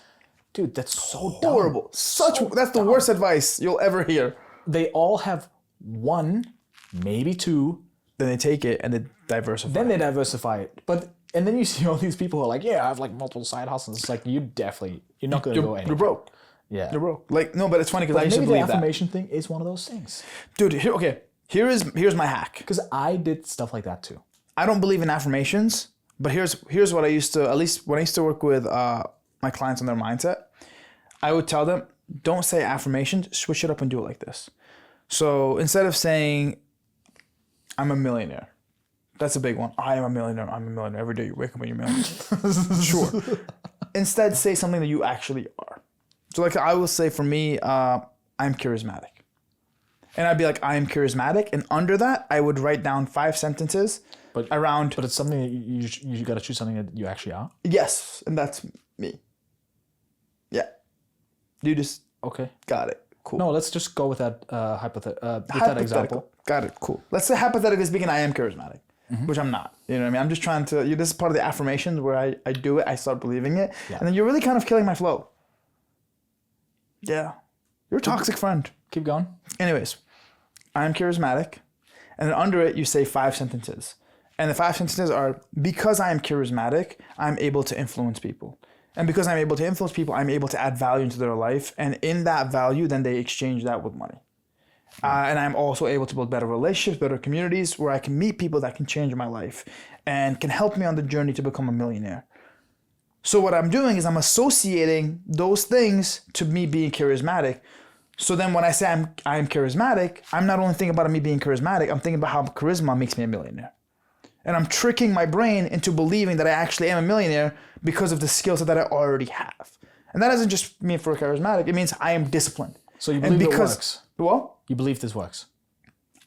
Dude, that's so horrible. Dumb. That's the worst advice you'll ever hear. They all have 1, maybe 2. Then they take it and they diversify. Then they diversify it. And then you see all these people who are like, yeah, I have like multiple side hustles. It's like, you're not going to go anywhere. You're broke. Yeah. You're broke. Like, no, but it's funny because I used to maybe believe the that. affirmation thing is one of those things. Dude, here's my hack. Because I did stuff like that too. I don't believe in affirmations, but here's what I used to, at least when I used to work with my clients on their mindset, I would tell them, don't say affirmations, switch it up and do it like this. So instead of saying, I'm a millionaire, that's a big one. I am a millionaire. I'm a millionaire. Every day you wake up and you're a millionaire. Sure. Instead, say something that you actually are. So like I will say for me, I'm charismatic. And I'd be like, I am charismatic. And under that, I would write down 5 sentences around. But it's something that you got to choose something that you actually are. Yes. And that's me. Yeah. You just got it. Cool. No, let's just go with that that example. Got it. Cool. Let's say hypothetically speaking, I am charismatic, which I'm not. You know what I mean? I'm just trying to, this is part of the affirmations where I do it, I start believing it. Yeah. And then you're really kind of killing my flow. Yeah. You're a toxic friend. Keep going. Anyways, I am charismatic. And then under it, you say 5 sentences. And the 5 sentences are, because I am charismatic, I'm able to influence people. And because I'm able to influence people, I'm able to add value into their life. And in that value, then they exchange that with money. And I'm also able to build better relationships, better communities where I can meet people that can change my life and can help me on the journey to become a millionaire. So what I'm doing is I'm associating those things to me being charismatic. So then when I say I'm charismatic, I'm not only thinking about me being charismatic, I'm thinking about how charisma makes me a millionaire. And I'm tricking my brain into believing that I actually am a millionaire because of the skills that I already have. And that doesn't just mean for charismatic, it means I am disciplined. So you believe it works? Well, you believe this works?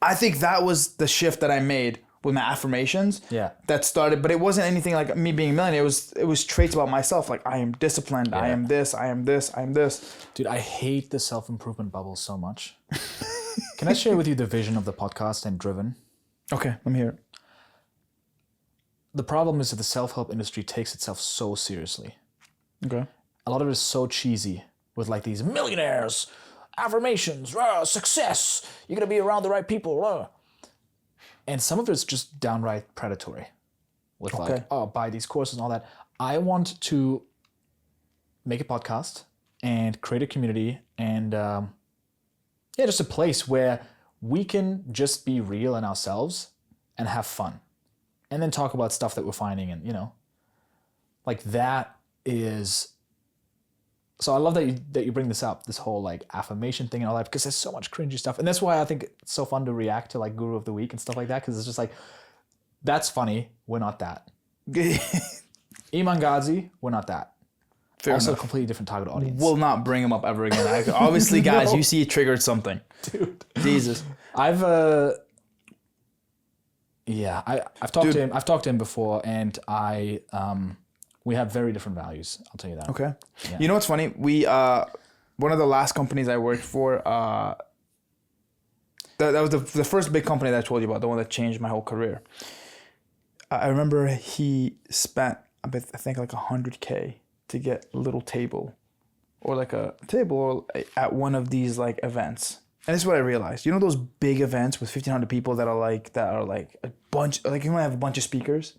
I think that was the shift that I made with my affirmations. Yeah. That started, but it wasn't anything like me being a millionaire. It was traits about myself. Like I am disciplined. Yeah. I am this. I am this. I am this. Dude, I hate the self-improvement bubble so much. Can I share with you the vision of the podcast and Driven? Okay, let me hear it. The problem is that the self-help industry takes itself so seriously. Okay. A lot of it is so cheesy with like these millionaires, affirmations, success, you're going to be around the right people. And some of it's just downright predatory with like, oh, buy these courses and all that. I want to make a podcast and create a community and just a place where we can just be real in ourselves and have fun. And then talk about stuff that we're finding and, like that is... So I love that you bring this up, this whole like affirmation thing and all that, because there's so much cringy stuff. And that's why I think it's so fun to react to like Guru of the Week and stuff like that, because it's just like, that's funny, we're not that. Iman Ghazi, we're not that. Fair also enough. A completely different target audience. We'll not bring him up ever again. Obviously, guys, you see it triggered something. Dude. Jesus. I've talked to him. I've talked to him before, and we have very different values. I'll tell you that. Okay. Yeah. You know what's funny? We one of the last companies I worked for, that was the first big company that I told you about, the one that changed my whole career. I remember he spent I think like $100K to get a little table, or like a table at one of these like events. And this is what I realized. You know those big events with 1,500 people that are like a bunch, like you want to have a bunch of speakers.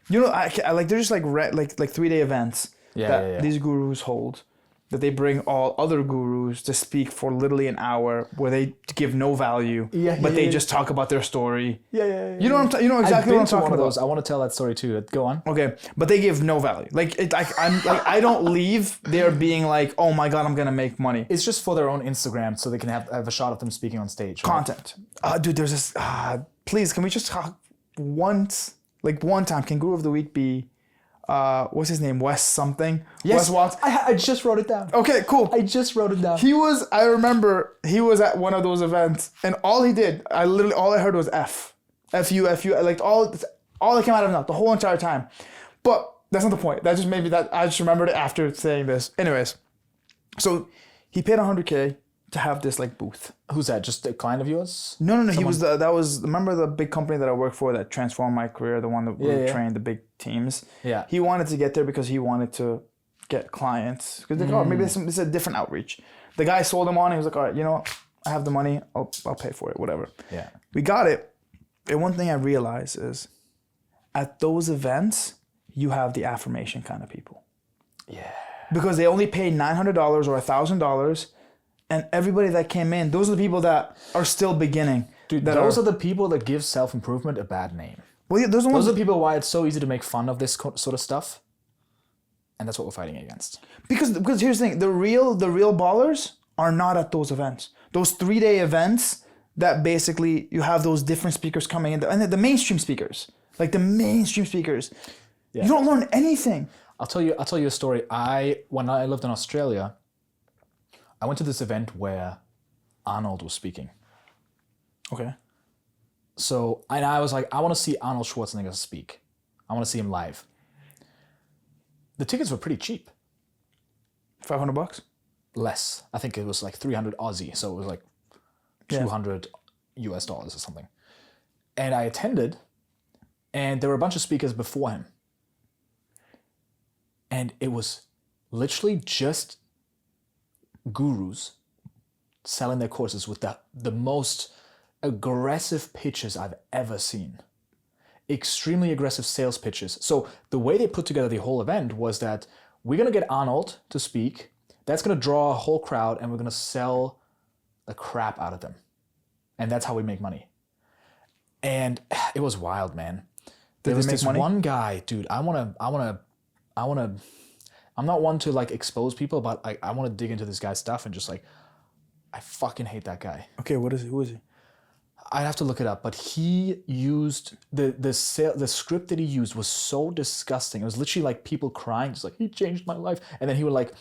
You know, I like they're just like 3-day events that these gurus hold, that they bring all other gurus to speak for literally an hour, where they give no value, but they just talk about their story. You know what you know exactly what I'm talking about. I want to tell that story too. Go on. Okay, but they give no value. I don't leave there being like, oh my god, I'm gonna make money. It's just for their own Instagram, so they can have a shot of them speaking on stage. Right? Content. Dude, there's this. Please, can we just talk once? Like one time, can Guru of the Week be, what's his name? Wes something? Yes, Wes Watts? I just wrote it down. Okay, cool. I just wrote it down. I remember he was at one of those events, and all he did, all I heard was F. F-U, like all that came out of his mouth the whole entire time. But that's not the point. That just maybe that I just remembered it after saying this. Anyways, so he paid $100K to have this like booth. Who's that? Just a client of yours? No. He was remember the big company that I worked for that transformed my career, the one that trained the big teams. Yeah. He wanted to get there because he wanted to get clients. Because they maybe this is a different outreach. The guy sold him on. He was like, all right, you know what? I have the money. I'll pay for it. Whatever. Yeah. We got it. And one thing I realized is, at those events, you have the affirmation kind of people. Yeah. Because they only paid $900 or $1,000. And everybody that came in, those are the people that are still beginning. Dude, those are the people that give self-improvement a bad name. Well, yeah, those are the people why it's so easy to make fun of this sort of stuff. And that's what we're fighting against. Because here's the thing, the real ballers are not at those events. Those 3-day events that basically you have those different speakers coming in, and the mainstream speakers, you don't learn anything. I'll tell you a story. When I lived in Australia, I went to this event where Arnold was speaking. Okay. So, and I was like, I want to see Arnold Schwarzenegger speak. I want to see him live. The tickets were pretty cheap. $500? Less. I think it was like 300 Aussie. So it was like 200 US dollars or something. And I attended, and there were a bunch of speakers before him. And it was literally just gurus selling their courses with the most aggressive pitches I've ever seen. Extremely aggressive sales pitches. So the way they put together the whole event was that we're going to get Arnold to speak. That's going to draw a whole crowd and we're going to sell the crap out of them. And that's how we make money. And it was wild, man. There was this one guy, dude, I'm not one to like expose people, but I want to dig into this guy's stuff and just like, I fucking hate that guy. Okay, what is he? Who is he? I'd have to look it up, but he used the script that he used was so disgusting. It was literally like people crying, just like, he changed my life. And then he would like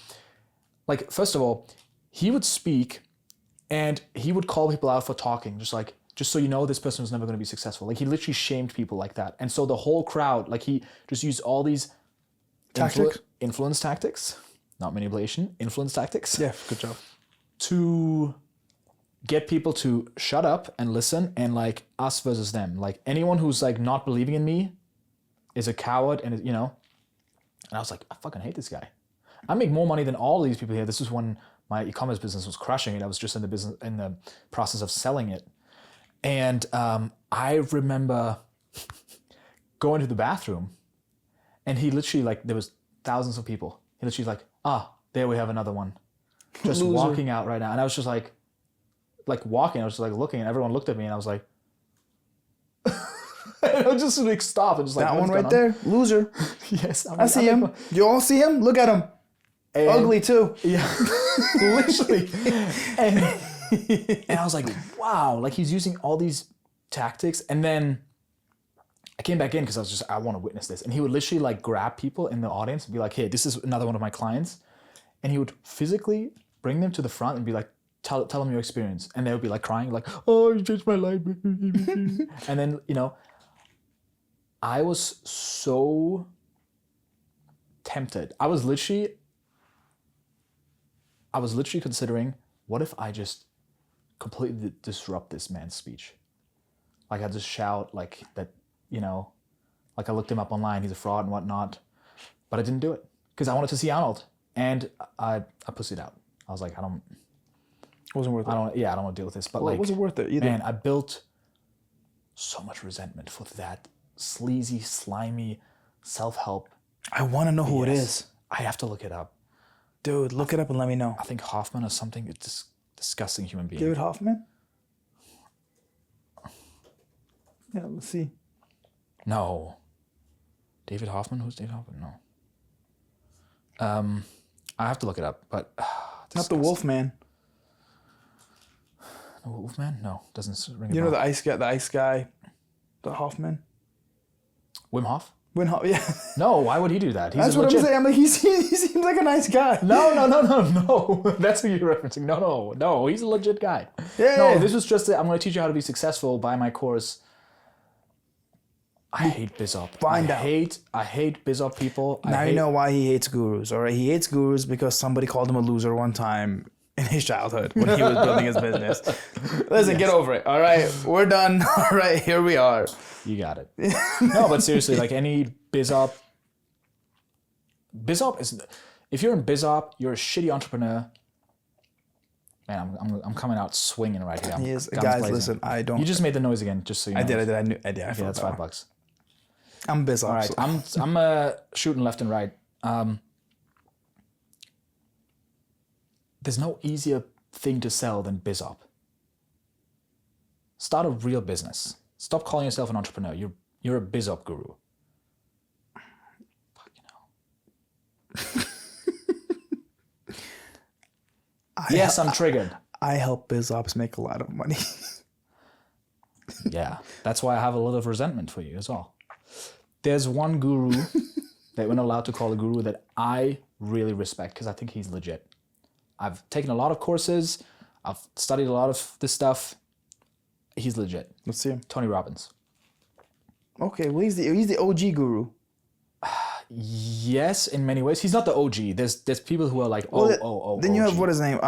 first of all, he would speak and he would call people out for talking, just so you know, this person was never going to be successful. Like he literally shamed people like that. And so the whole crowd, like he just used all these influence tactics, not manipulation, influence tactics. Yeah, good job. To get people to shut up and listen, and like us versus them. Like anyone who's like not believing in me is a coward, and you know. And I was like, I fucking hate this guy. I make more money than all these people here. This is when my e-commerce business was crushing it. I was just in the process of selling it. And I remember going to the bathroom, and he literally, like, there was thousands of people. He literally was like, there we have another one. Just Loser. walking out right now. And I was just like walking, I was just like looking, and everyone looked at me, and I was like, and I was just like stop and just like, that one right there, loser. Yes, I see him. You all see him? Look at him. And, ugly too. Yeah, literally. And I was like, wow, like he's using all these tactics. And then I came back in because I want to witness this. And he would literally like grab people in the audience and be like, hey, this is another one of my clients. And he would physically bring them to the front and be like, tell them your experience. And they would be like crying, like, oh, you changed my life. And then, you know, I was so tempted. I was literally considering, what if I just completely disrupt this man's speech? Like I just shout like that, you know, like I looked him up online, he's a fraud and whatnot, but I didn't do it because I wanted to see Arnold, and I pussied out. I was like, it wasn't worth it. I don't want to deal with this. But well, like, it wasn't worth it either. Man, I built so much resentment for that sleazy, slimy self-help. I want to know who it is. I have to look it up. Dude, look it up and let me know. I think Hoffman or something. It's this disgusting human being. David Hoffman? Yeah, let's see. No. David Hoffman? Who's David Hoffman? No. I have to look it up, but not the Wolfman. The Wolfman? No, doesn't ring a bell. You know the ice guy, the Hoffman? Wim Hof? Wim Hof, yeah. No, why would he do that? That's what I'm saying. I'm like, he seems like a nice guy. No. That's who you're referencing. No. He's a legit guy. Yeah. No, this was just I'm going to teach you how to be successful. Buy my course. I hate BizOp. I hate BizOp people. Now you know why he hates gurus, all right? He hates gurus because somebody called him a loser one time in his childhood when he was building his business. Listen, get over it, all right? We're done. All right, here we are. You got it. No, but seriously, like any BizOp is, if you're in BizOp, you're a shitty entrepreneur. Man, I'm coming out swinging right here. He is. Guys, listen, I don't. You just made the noise again, just so you know. I did. I did. Okay, that's $5. I'm BizOp. All right, so. I'm shooting left and right. There's no easier thing to sell than BizOp. Start a real business. Stop calling yourself an entrepreneur. You're a BizOp guru. Fucking hell. Yes, I'm triggered. I help BizOps make a lot of money. Yeah, that's why I have a lot of resentment for you as well. There's one guru that we're not allowed to call a guru that I really respect because I think he's legit. I've taken a lot of courses. I've studied a lot of this stuff. He's legit. Let's see him. Tony Robbins. Okay, well he's the OG guru. Yes, in many ways. He's not the OG. There's people who are like, Then you have, what is his name?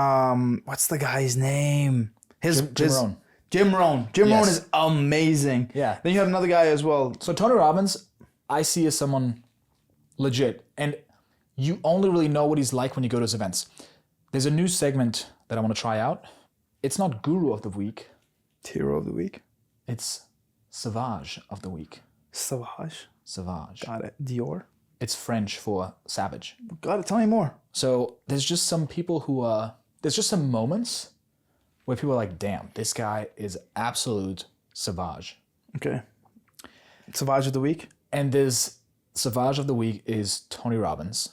What's the guy's name? Jim Rohn. Jim Rohn. Jim Rohn is amazing. Yeah. Then you have another guy as well. So Tony Robbins, I see as someone legit. And you only really know what he's like when you go to his events. There's a new segment that I want to try out. It's not Guru of the Week. Hero of the Week. It's Savage of the Week. Savage. Savage. Got it. Dior. It's French for savage. Gotta tell me more. So there's just some people who there's just some moments where people are like, damn, this guy is absolute savage. Okay. Savage of the week. And this savage of the week is Tony Robbins.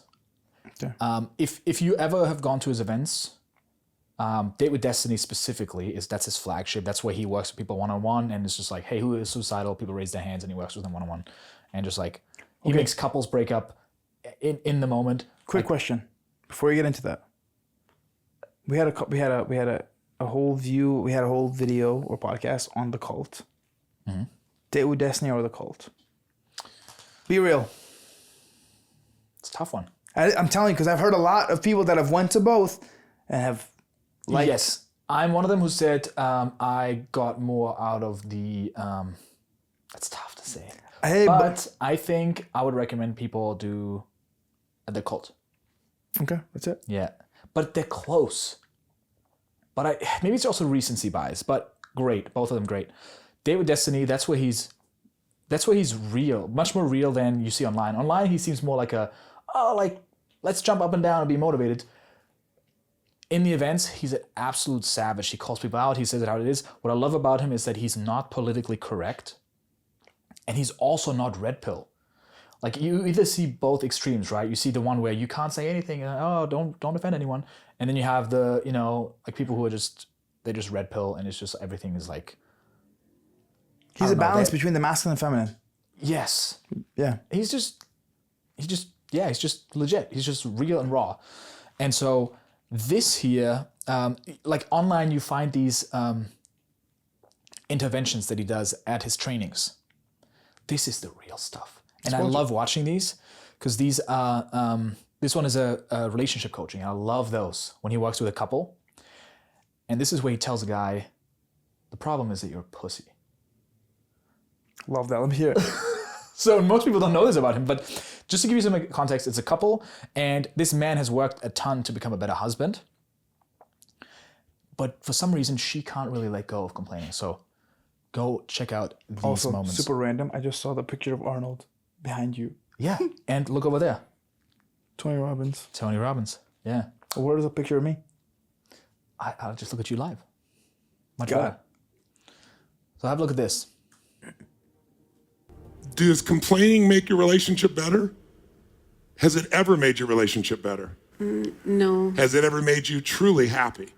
Okay. If you ever have gone to his events, Date with Destiny specifically that's his flagship. That's where he works with people one-on-one, and it's just like, hey, who is suicidal? People raise their hands, and he works with them one-on-one, and just like he makes couples break up in the moment. Quick question before you get into that. We had a whole video or podcast on the cult. Mm-hmm. Date with Destiny or the cult? Be real. It's a tough one. I'm telling you, because I've heard a lot of people that have went to both and have liked. Yes, I'm one of them who said I got more out of the. That's tough to say. Hey, but I think I would recommend people do the cult. Okay, that's it. Yeah, but they're close. But maybe it's also recency bias. But great, both of them great. Date with Destiny. That's where he's real, much more real than you see online. Online, he seems more like let's jump up and down and be motivated. In the events, he's an absolute savage. He calls people out. He says it how it is. What I love about him is that he's not politically correct, and he's also not red pill. Like, you either see both extremes, right? You see the one where you can't say anything, don't offend anyone, and then you have the like people who are just red pill, and it's just everything is like. He's a balance between the masculine and feminine. Yes. Yeah. He's just legit. He's just real and raw. And so this here, like online, you find these interventions that he does at his trainings. This is the real stuff. And I love watching these because these are, this one is a relationship coaching. I love those when he works with a couple. And this is where he tells a guy, the problem is that you're a pussy. Love that. Let me hear it. So most people don't know this about him, but just to give you some context, it's a couple, and this man has worked a ton to become a better husband. But for some reason, she can't really let go of complaining. So go check out these Also, moments. super random. I just saw the picture of Arnold behind you. Yeah, and look over there. Tony Robbins. Tony Robbins. Yeah. Where is a picture of me? I'll just look at you live. Much Got better. So have a look at this. Does complaining make your relationship better? Has it ever made your relationship better? No. Has it ever made you truly happy?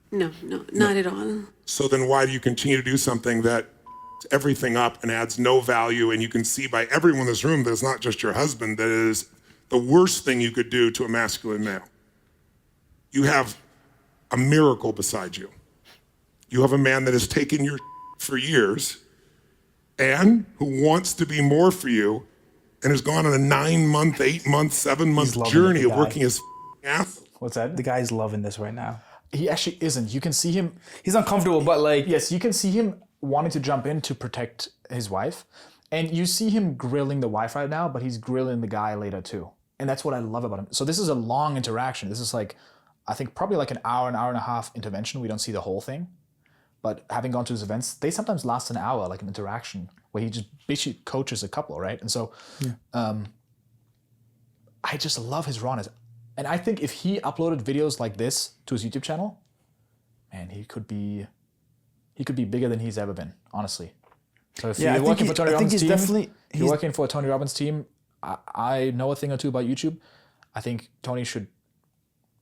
No, not at all. So then why do you continue to do something that everything up and adds no value, and you can see by everyone in this room that it's not just your husband, that it is the worst thing you could do to a masculine male? You have a miracle beside you. You have a man that has taken your for years and who wants to be more for you and has gone on a 9-month, 8-month, 7-month journey of working his ass. What's that? The guy's loving this right now. He actually isn't. You can see him. He's uncomfortable, but like... Yes, you can see him wanting to jump in to protect his wife. And you see him grilling the wife right now, but he's grilling the guy later too. And that's what I love about him. So this is a long interaction. This is like, I think probably like an hour and a half intervention. We don't see the whole thing. But having gone to his events, they sometimes last an hour, like an interaction, where he just basically coaches a couple, right? And so I just love his rawness. And I think if he uploaded videos like this to his YouTube channel, man, he could be bigger than he's ever been, honestly. So if you're working for Tony Robbins' team, if you're working for a Tony Robbins team, I know a thing or two about YouTube. I think Tony should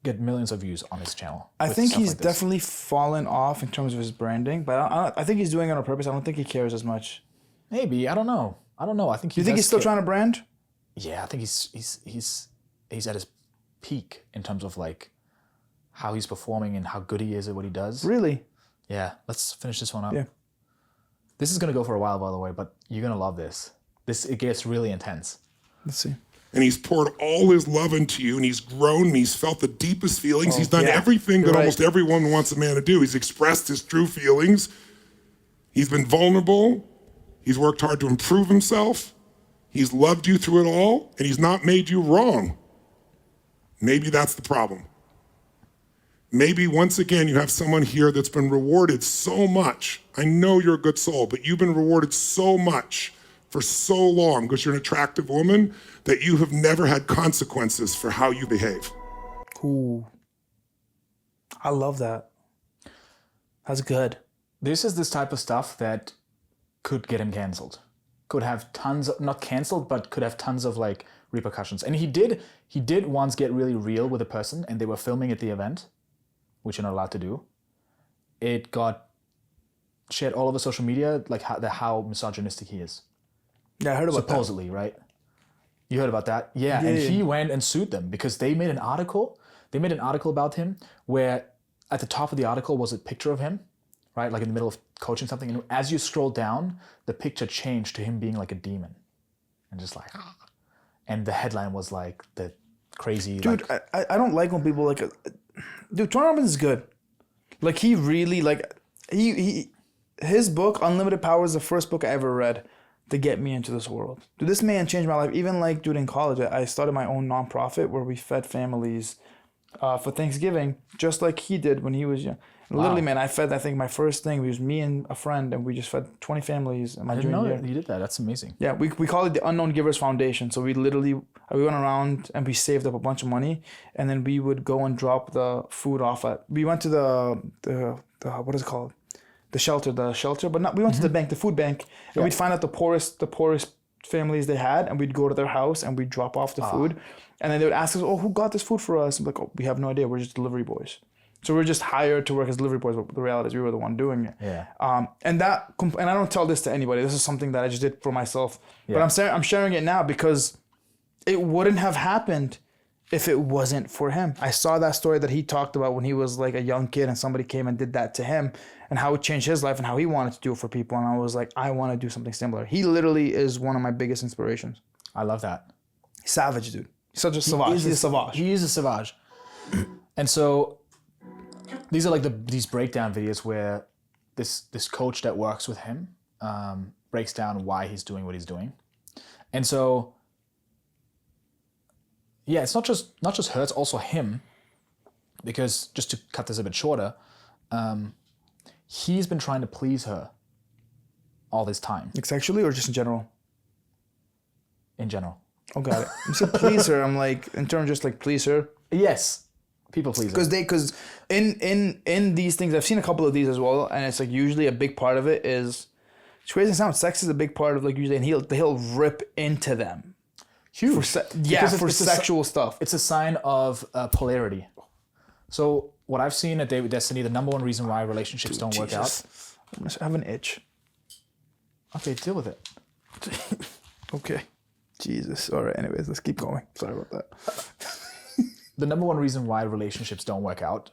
get millions of views on his channel. I think he's definitely fallen off in terms of his branding, but I think he's doing it on purpose. I don't think he cares as much. Maybe. I don't know. I think Do you think he's still trying to brand? Yeah, I think he's at his peak in terms of like how he's performing and how good he is at what he does. Really? Yeah. Let's finish this one up. Yeah. This is gonna go for a while, by the way, but you're gonna love this. It gets really intense. Let's see. And he's poured all his love into you, and he's grown, and he's felt the deepest feelings. He's done everything that almost everyone wants a man to do. He's expressed his true feelings. He's been vulnerable. He's worked hard to improve himself. He's loved you through it all, and he's not made you wrong. Maybe that's the problem. Maybe once again you have someone here that's been rewarded so much. I know you're a good soul, but you've been rewarded so much for so long because you're an attractive woman that you have never had consequences for how you behave. Ooh. I love that. That's good. This is this type of stuff that could get him canceled. Could have tons of, not canceled, but could have tons of like repercussions. And he did once get really real with a person and they were filming at the event, which you're not allowed to do. It got shared all over social media, like how misogynistic he is. Yeah, I heard about Supposedly, right? You heard about that? Yeah, and he went and sued them because they made an article. They made an article about him where at the top of the article was a picture of him, right? Like in the middle of coaching something. And as you scroll down, the picture changed to him being like a demon. And just like, and the headline was like the crazy. Dude, like, I don't like when people like, dude, Tony Robbins is good. Like he really like, his book, Unlimited Power, is the first book I ever read to get me into this world. Dude, this man changed my life. Even like, dude, in college, I started my own nonprofit where we fed families for Thanksgiving, just like he did when he was young. Wow. Literally, man, I fed, I think my first thing was me and a friend, and we just fed 20 families. I didn't know that you did that. That's amazing. Yeah, we call it the Unknown Givers Foundation. So we went around and we saved up a bunch of money, and then we would go and drop the food off at, we went to the what is it called? The shelter, but not, we went to the bank, the food bank, and we'd find out the poorest families they had, and we'd go to their house and we'd drop off the food. And then they would ask us, oh, who got this food for us? I'm like, oh, we have no idea. We're just delivery boys. So we're just hired to work as delivery boys, but the reality is we were the one doing it. Yeah. And I don't tell this to anybody. This is something that I just did for myself. Yeah. But I'm sharing it now because it wouldn't have happened if it wasn't for him. I saw that story that he talked about when he was like a young kid and somebody came and did that to him and how it changed his life and how he wanted to do it for people. And I was like, I want to do something similar. He literally is one of my biggest inspirations. I love that. Savage, dude. He's such a savage. He's a savage. He is a savage. And so these are like these breakdown videos where this coach that works with him breaks down why he's doing what he's doing. And so, yeah, it's not just her, it's also him, because just to cut this a bit shorter, he's been trying to please her all this time. Like sexually or just in general? In general. Oh, got it. You said please her. I'm like, in terms of just like please her. Yes. People pleaser. Because in these things, I've seen a couple of these as well, and it's like usually a big part of it is, it's crazy to sound, sex is a big part of like usually, and he'll rip into them. Huge. For sexual stuff. It's a sign of polarity. So what I've seen at Date with Destiny, the number one reason why relationships don't work out. I have an itch. Okay, deal with it. Okay. Jesus. All right. Anyways, let's keep going. Sorry about that. The number one reason why relationships don't work out,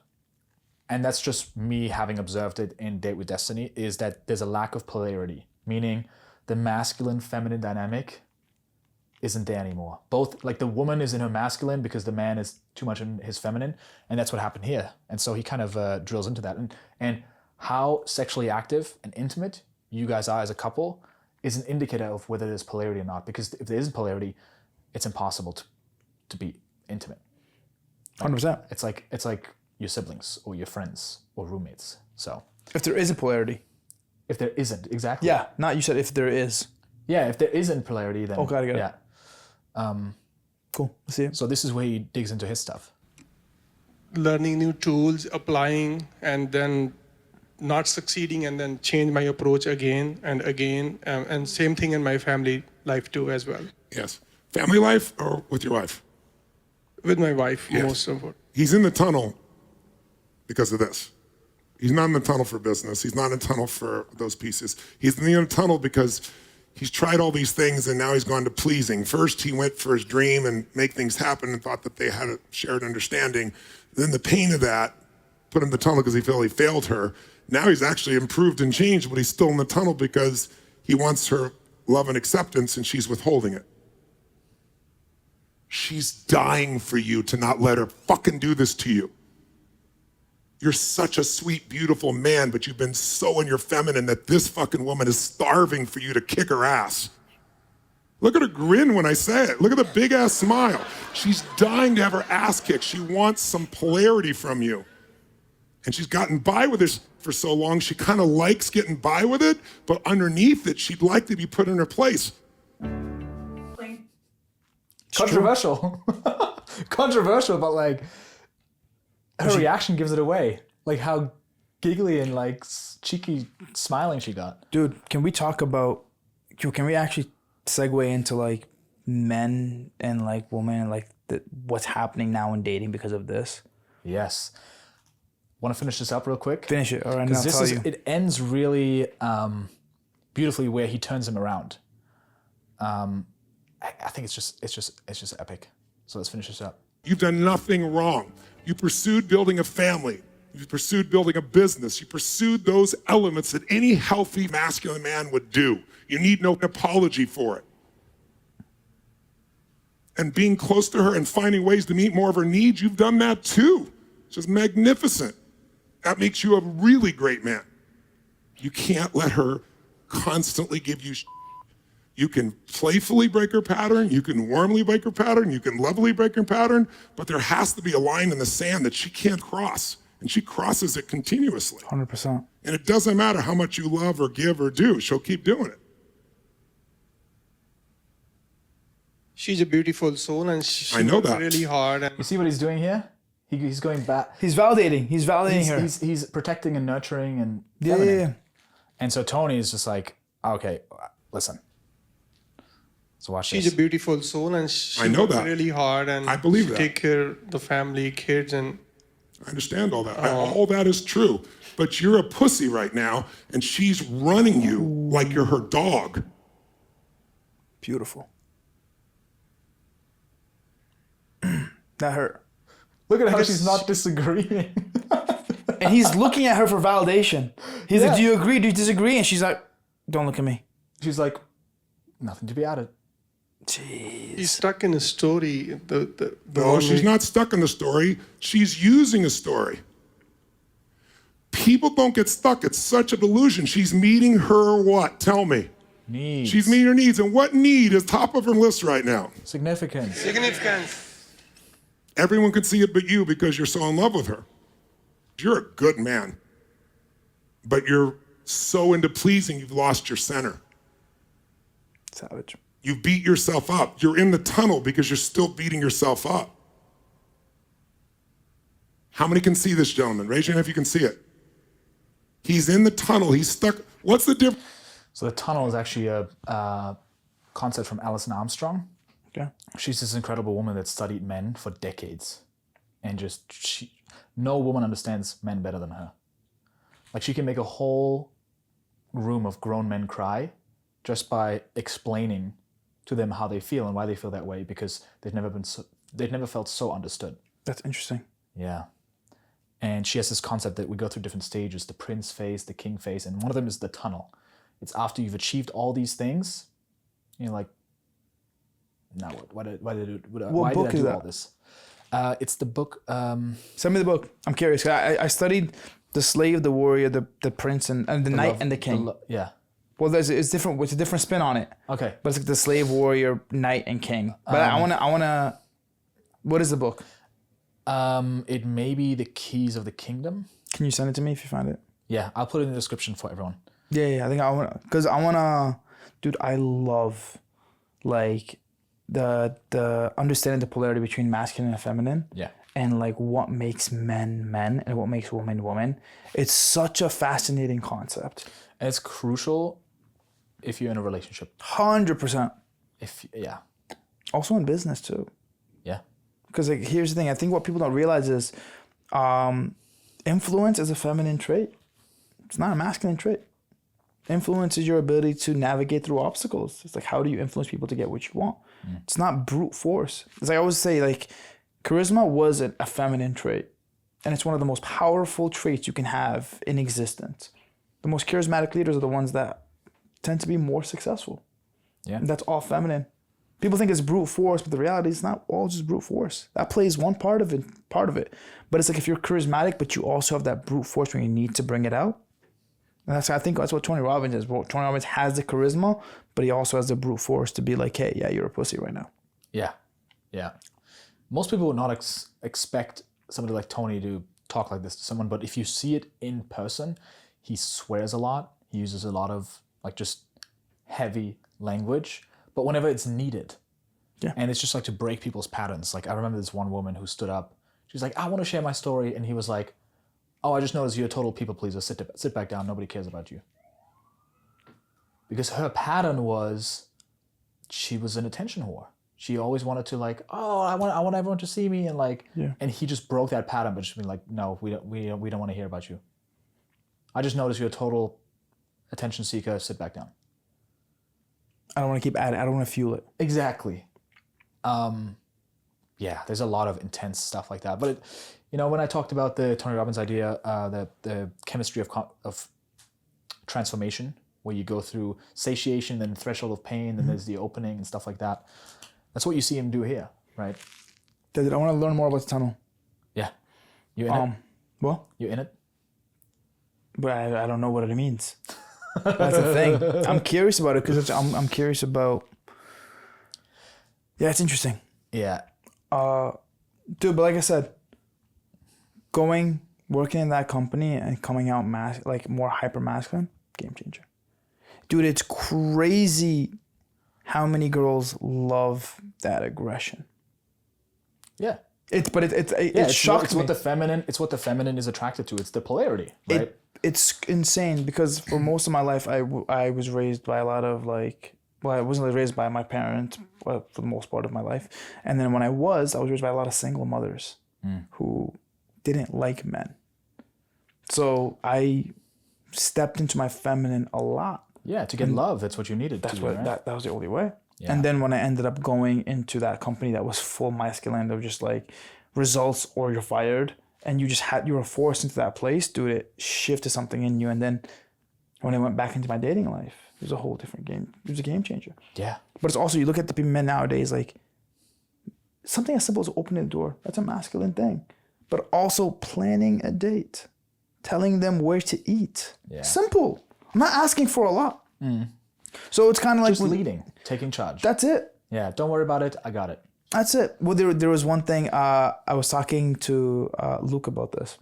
and that's just me having observed it in Date with Destiny, is that there's a lack of polarity, meaning the masculine-feminine dynamic isn't there anymore. Both, like the woman is in her masculine because the man is too much in his feminine, and that's what happened here. And so he kind of drills into that. And how sexually active and intimate you guys are as a couple is an indicator of whether there's polarity or not. Because if there isn't polarity, it's impossible to be intimate. 100%. It's like your siblings or your friends or roommates. So if there isn't polarity. If there isn't, exactly. Yeah, not you said if there is. Yeah, if there isn't polarity, then got it. Yeah. Cool. Let's see it. So this is where he digs into his stuff. Learning new tools, applying, and then not succeeding, and then change my approach again and again. And same thing in my family life too as well. Yes. Family life or with your wife? With my wife, Yes. most of it. He's in the tunnel because of this. He's not in the tunnel for business. He's not in the tunnel for those pieces. He's in the tunnel because he's tried all these things and now he's gone to pleasing. First, he went for his dream and make things happen and thought that they had a shared understanding. Then the pain of that put him in the tunnel because he felt he failed her. Now he's actually improved and changed, but he's still in the tunnel because he wants her love and acceptance and she's withholding it. She's dying for you to not let her fucking do this to you. You're such a sweet, beautiful man, but you've been so in your feminine that this fucking woman is starving for you to kick her ass. Look at her grin when I say it. Look at the big ass smile. She's dying to have her ass kicked. She wants some polarity from you. And she's gotten by with this for so long, she kind of likes getting by with it, but underneath it, she'd like to be put in her place. Controversial. Controversial, but like her reaction gives it away. Like how giggly and like cheeky smiling she got. Dude, can we talk about, can we actually segue into like men and like women and like what's happening now in dating because of this? Yes. Want to finish this up real quick? Finish it, all right, and I'll Because tell you. it ends really beautifully where he turns him around. I think it's just epic. So let's finish this up. You've done nothing wrong. You pursued building a family. You pursued building a business. You pursued those elements that any healthy masculine man would do. You need no apology for it. And being close to her and finding ways to meet more of her needs, you've done that too. It's just magnificent. That makes you a really great man. You can't let her constantly give you You can playfully break her pattern, you can warmly break her pattern, you can lovely break her pattern, but there has to be a line in the sand that she can't cross. And she crosses it continuously. 100%. And it doesn't matter how much you love or give or do, she'll keep doing it. She's a beautiful soul, and she I know works that. really hard. And You see what he's doing here? He's going back. He's validating her. He's protecting and nurturing and Yeah, feminine. yeah, yeah. And so Tony is just like, okay, listen. So watch she's this. a beautiful soul, and she I know works that. really hard. And I believe she that. take care of the family, kids, and I understand all that. All that is true. But you're a pussy right now, and she's running you like you're her dog. Beautiful. That hurt. Look at how she's not disagreeing. And he's looking at her for validation. He's Yeah. like, do you agree? Do you disagree? And she's like, don't look at me. She's like, nothing to be added. he's stuck in a story. No, one she's way- not stuck in the story. She's using a story. People don't get stuck. It's such a delusion. She's meeting her what? Tell me. Needs. She's meeting her needs. And what need is top of her list right now? Significance. significance. Everyone can see it but you because you're so in love with her. You're a good man. But you're so into pleasing, you've lost your center. Savage. You've beat yourself up. You're in the tunnel because you're still beating yourself up. How many can see this, gentleman? Raise your hand if you can see it. He's in the tunnel. He's stuck. What's the difference? So the tunnel is actually a concept from Alison Armstrong. Okay. She's this incredible woman that studied men for decades. And no woman understands men better than her. Like she can make a whole room of grown men cry just by explaining to them how they feel and why they feel that way because they've never felt so understood. That's interesting. Yeah. And she has this concept that we go through different stages, the prince phase, the king phase, and one of them is the tunnel. It's after you've achieved all these things, you're like, now what? Why did I do all this? It's the book. Send me the book. I'm curious. I studied the slave, the warrior, the prince, and the knight and the king. Yeah. Well, it's different. It's a different spin on it. Okay. But it's like the slave, warrior, knight, and king. But I wanna. What is the book? It may be The Keys of the Kingdom. Can you send it to me if you find it? Yeah, I'll put it in the description for everyone. Yeah. I think I wanna, cause I wanna, dude. I love, like, the understanding the polarity between masculine and feminine. Yeah. And like what makes men men and what makes women women. It's such a fascinating concept. And it's crucial if you're in a relationship. 100%. Yeah. Also in business too. Yeah. Because like here's the thing, I think what people don't realize is influence is a feminine trait. It's not a masculine trait. Influence is your ability to navigate through obstacles. It's like, how do you influence people to get what you want? It's not brute force. As I always say, like, charisma was a feminine trait. And it's one of the most powerful traits you can have in existence. The most charismatic leaders are the ones that tend to be more successful. Yeah. And that's all feminine. People think it's brute force, but the reality is not all just brute force. That plays one part of it. But it's like if you're charismatic, but you also have that brute force when you need to bring it out. And I think that's what Tony Robbins is. Well, Tony Robbins has the charisma, but he also has the brute force to be like, hey, yeah, you're a pussy right now. Yeah. Yeah. Most people would not expect somebody like Tony to talk like this to someone, but if you see it in person, he swears a lot. He uses a lot of like just heavy language, but whenever it's needed. Yeah. And it's just like to break people's patterns. Like I remember this one woman who stood up. She's like, I want to share my story. And he was like, oh, I just noticed you're a total people pleaser. Sit back down. Nobody cares about you. Because her pattern was, she was an attention whore. She always wanted to like, oh, I want everyone to see me, and like, and he just broke that pattern, but just being like, no, we don't want to hear about you. I just noticed you're a total attention seeker. Sit back down. I don't want to keep adding. I don't want to fuel it. Exactly. Yeah, there's a lot of intense stuff like that. But it, when I talked about the Tony Robbins idea, the chemistry of transformation, where you go through satiation, then threshold of pain, then there's the opening and stuff like that. That's what you see him do here, right? I want to learn more about the tunnel. Yeah. You in it? What? You in it? But I don't know what it means. That's the thing. I'm curious about it because I'm curious about. Yeah, it's interesting. Yeah. Dude, but like I said, working in that company and coming out more hyper masculine, game changer. Dude, it's crazy how many girls love that aggression. Yeah. It shocks me. It's what the feminine is attracted to. It's the polarity, right? It's insane because for most of my life, I was raised by a lot of I wasn't really raised by my parents for the most part of my life. And then when I was raised by a lot of single mothers who didn't like men. So I stepped into my feminine a lot. Yeah, to get love, that's what you needed. Right? That was the only way. Yeah. And then when I ended up going into that company that was full masculine, they were just like results or you're fired. And you were forced into that place, dude, it shifted something in you. And then when I went back into my dating life, it was a whole different game. It was a game changer. Yeah. But it's also, you look at the men nowadays, like something as simple as opening the door. That's a masculine thing. But also planning a date, telling them where to eat. Yeah. Simple. I'm not asking for a lot. So it's kind of like just leading, taking charge. That's it. Yeah. Don't worry about it. I got it. That's it. Well, there was one thing. I was talking to Luke about this.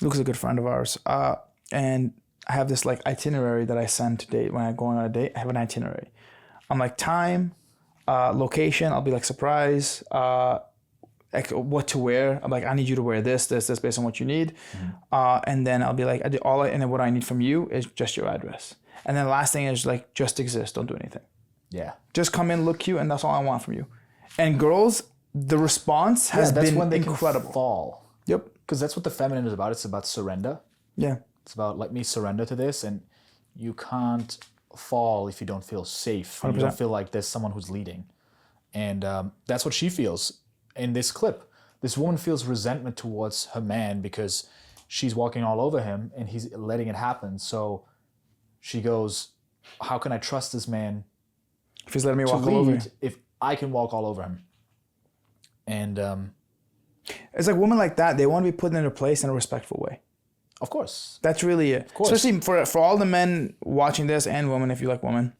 Luke's a good friend of ours. And I have this itinerary that I send to date when I'm going on a date. I have an itinerary. I'm like time, location. I'll be like surprise, what to wear. I'm like, I need you to wear this based on what you need. And then I'll be like, and then what I need from you is just your address. And then the last thing is just exist. Don't do anything. Yeah. Just come in, look cute, and that's all I want from you. And girls, the response has been when they incredible. Can fall. Yep. Because that's what the feminine is about. It's about surrender. Yeah. It's about let me surrender to this, and you can't fall if you don't feel safe. You don't feel like there's someone who's leading. And that's what she feels in this clip. This woman feels resentment towards her man because she's walking all over him and he's letting it happen. So she goes, how can I trust this man if he's letting me walk all over him? If I can walk all over him. And it's like women like that, they want to be put in their place in a respectful way. Of course. That's really it. Especially for all the men watching this and women, if you like women.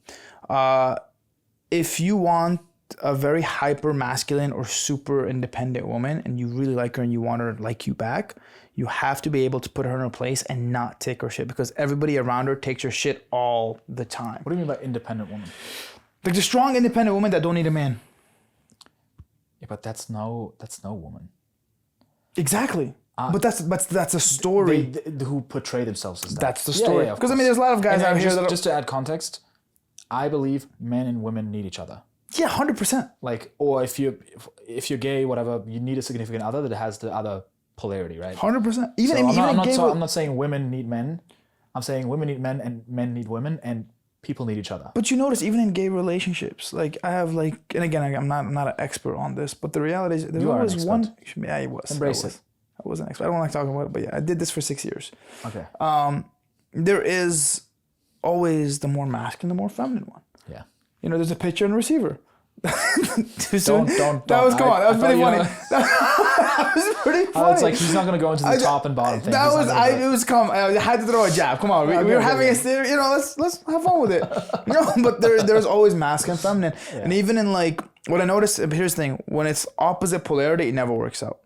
If you want a very hyper masculine or super independent woman and you really like her and you want her to like you back, you have to be able to put her in her place and not take her shit because everybody around her takes her shit all the time. What do you mean by independent woman? Like the strong independent woman that don't need a man. Yeah, but that's no woman. Exactly. But that's a story. Who portray themselves as that. That's the story. Yeah, because there's a lot of guys out here that just to add context, I believe men and women need each other. Yeah, 100%. Or if you're gay, whatever, you need a significant other that has the other polarity, right? 100%. I'm not saying women need men. I'm saying women need men and men need women and people need each other. But you notice even in gay relationships, I have and again, I'm not an expert on this, but the reality is there's always one. Yeah, I was. Embrace it. I was an expert. I don't like talking about it, but yeah, I did this for 6 years. Okay. There is always the more masculine, the more feminine one. Yeah. There's a pitcher and a receiver. Don't. That was pretty funny. That was pretty funny. It's like he's not going to go into the top and bottom thing. I had to throw a jab. Come on, we were having a theory. Let's have fun with it. But there's always masculine and feminine, and even in what I noticed. Here's the thing: when it's opposite polarity, it never works out.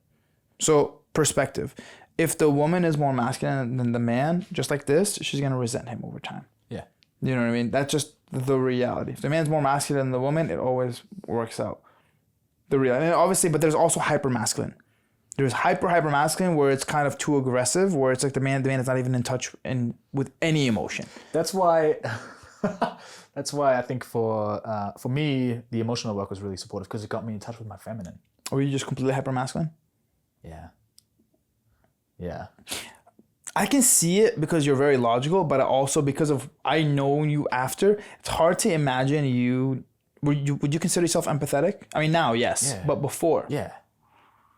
So perspective. If the woman is more masculine than the man, just like this, she's gonna resent him over time. Yeah. You know what I mean? That's just the reality. If the man's more masculine than the woman, it always works out. The reality. And obviously, but there's also hyper masculine. There's hyper masculine where it's kind of too aggressive, where it's like the man is not even in touch with any emotion. That's why I think for me the emotional work was really supportive because it got me in touch with my feminine. Or were you just completely hyper masculine? Yeah. I can see it because you're very logical, but also because of I know you after. It's hard to imagine you. Would you consider yourself empathetic? I mean now, yes, but before. Yeah.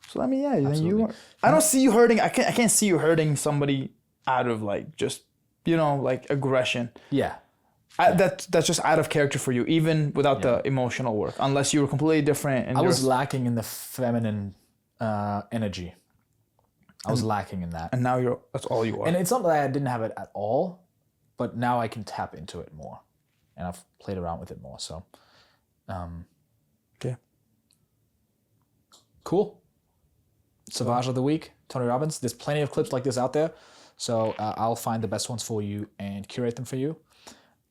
So I mean, yeah, then you. I don't see you hurting. I can't see you hurting somebody out of like just like aggression. Yeah. That's just out of character for you, even without the emotional work. Unless you were completely different. And I was lacking in the feminine energy. I was lacking in that. And now that's all you are. And it's not that I didn't have it at all, but now I can tap into it more, and I've played around with it more. So, okay. Cool. Savage of the week, Tony Robbins. There's plenty of clips like this out there, so I'll find the best ones for you and curate them for you.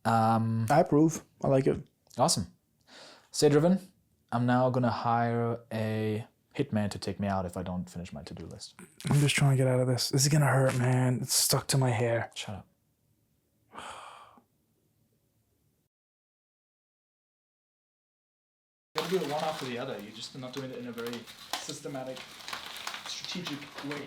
I approve. I like it. Awesome. Stay driven. I'm now gonna hire a hitman to take me out if I don't finish my to-do list. I'm just trying to get out of this. This is gonna hurt, man. It's stuck to my hair. Shut up. You gotta do it one after the other. You're just not doing it in a very systematic, strategic way.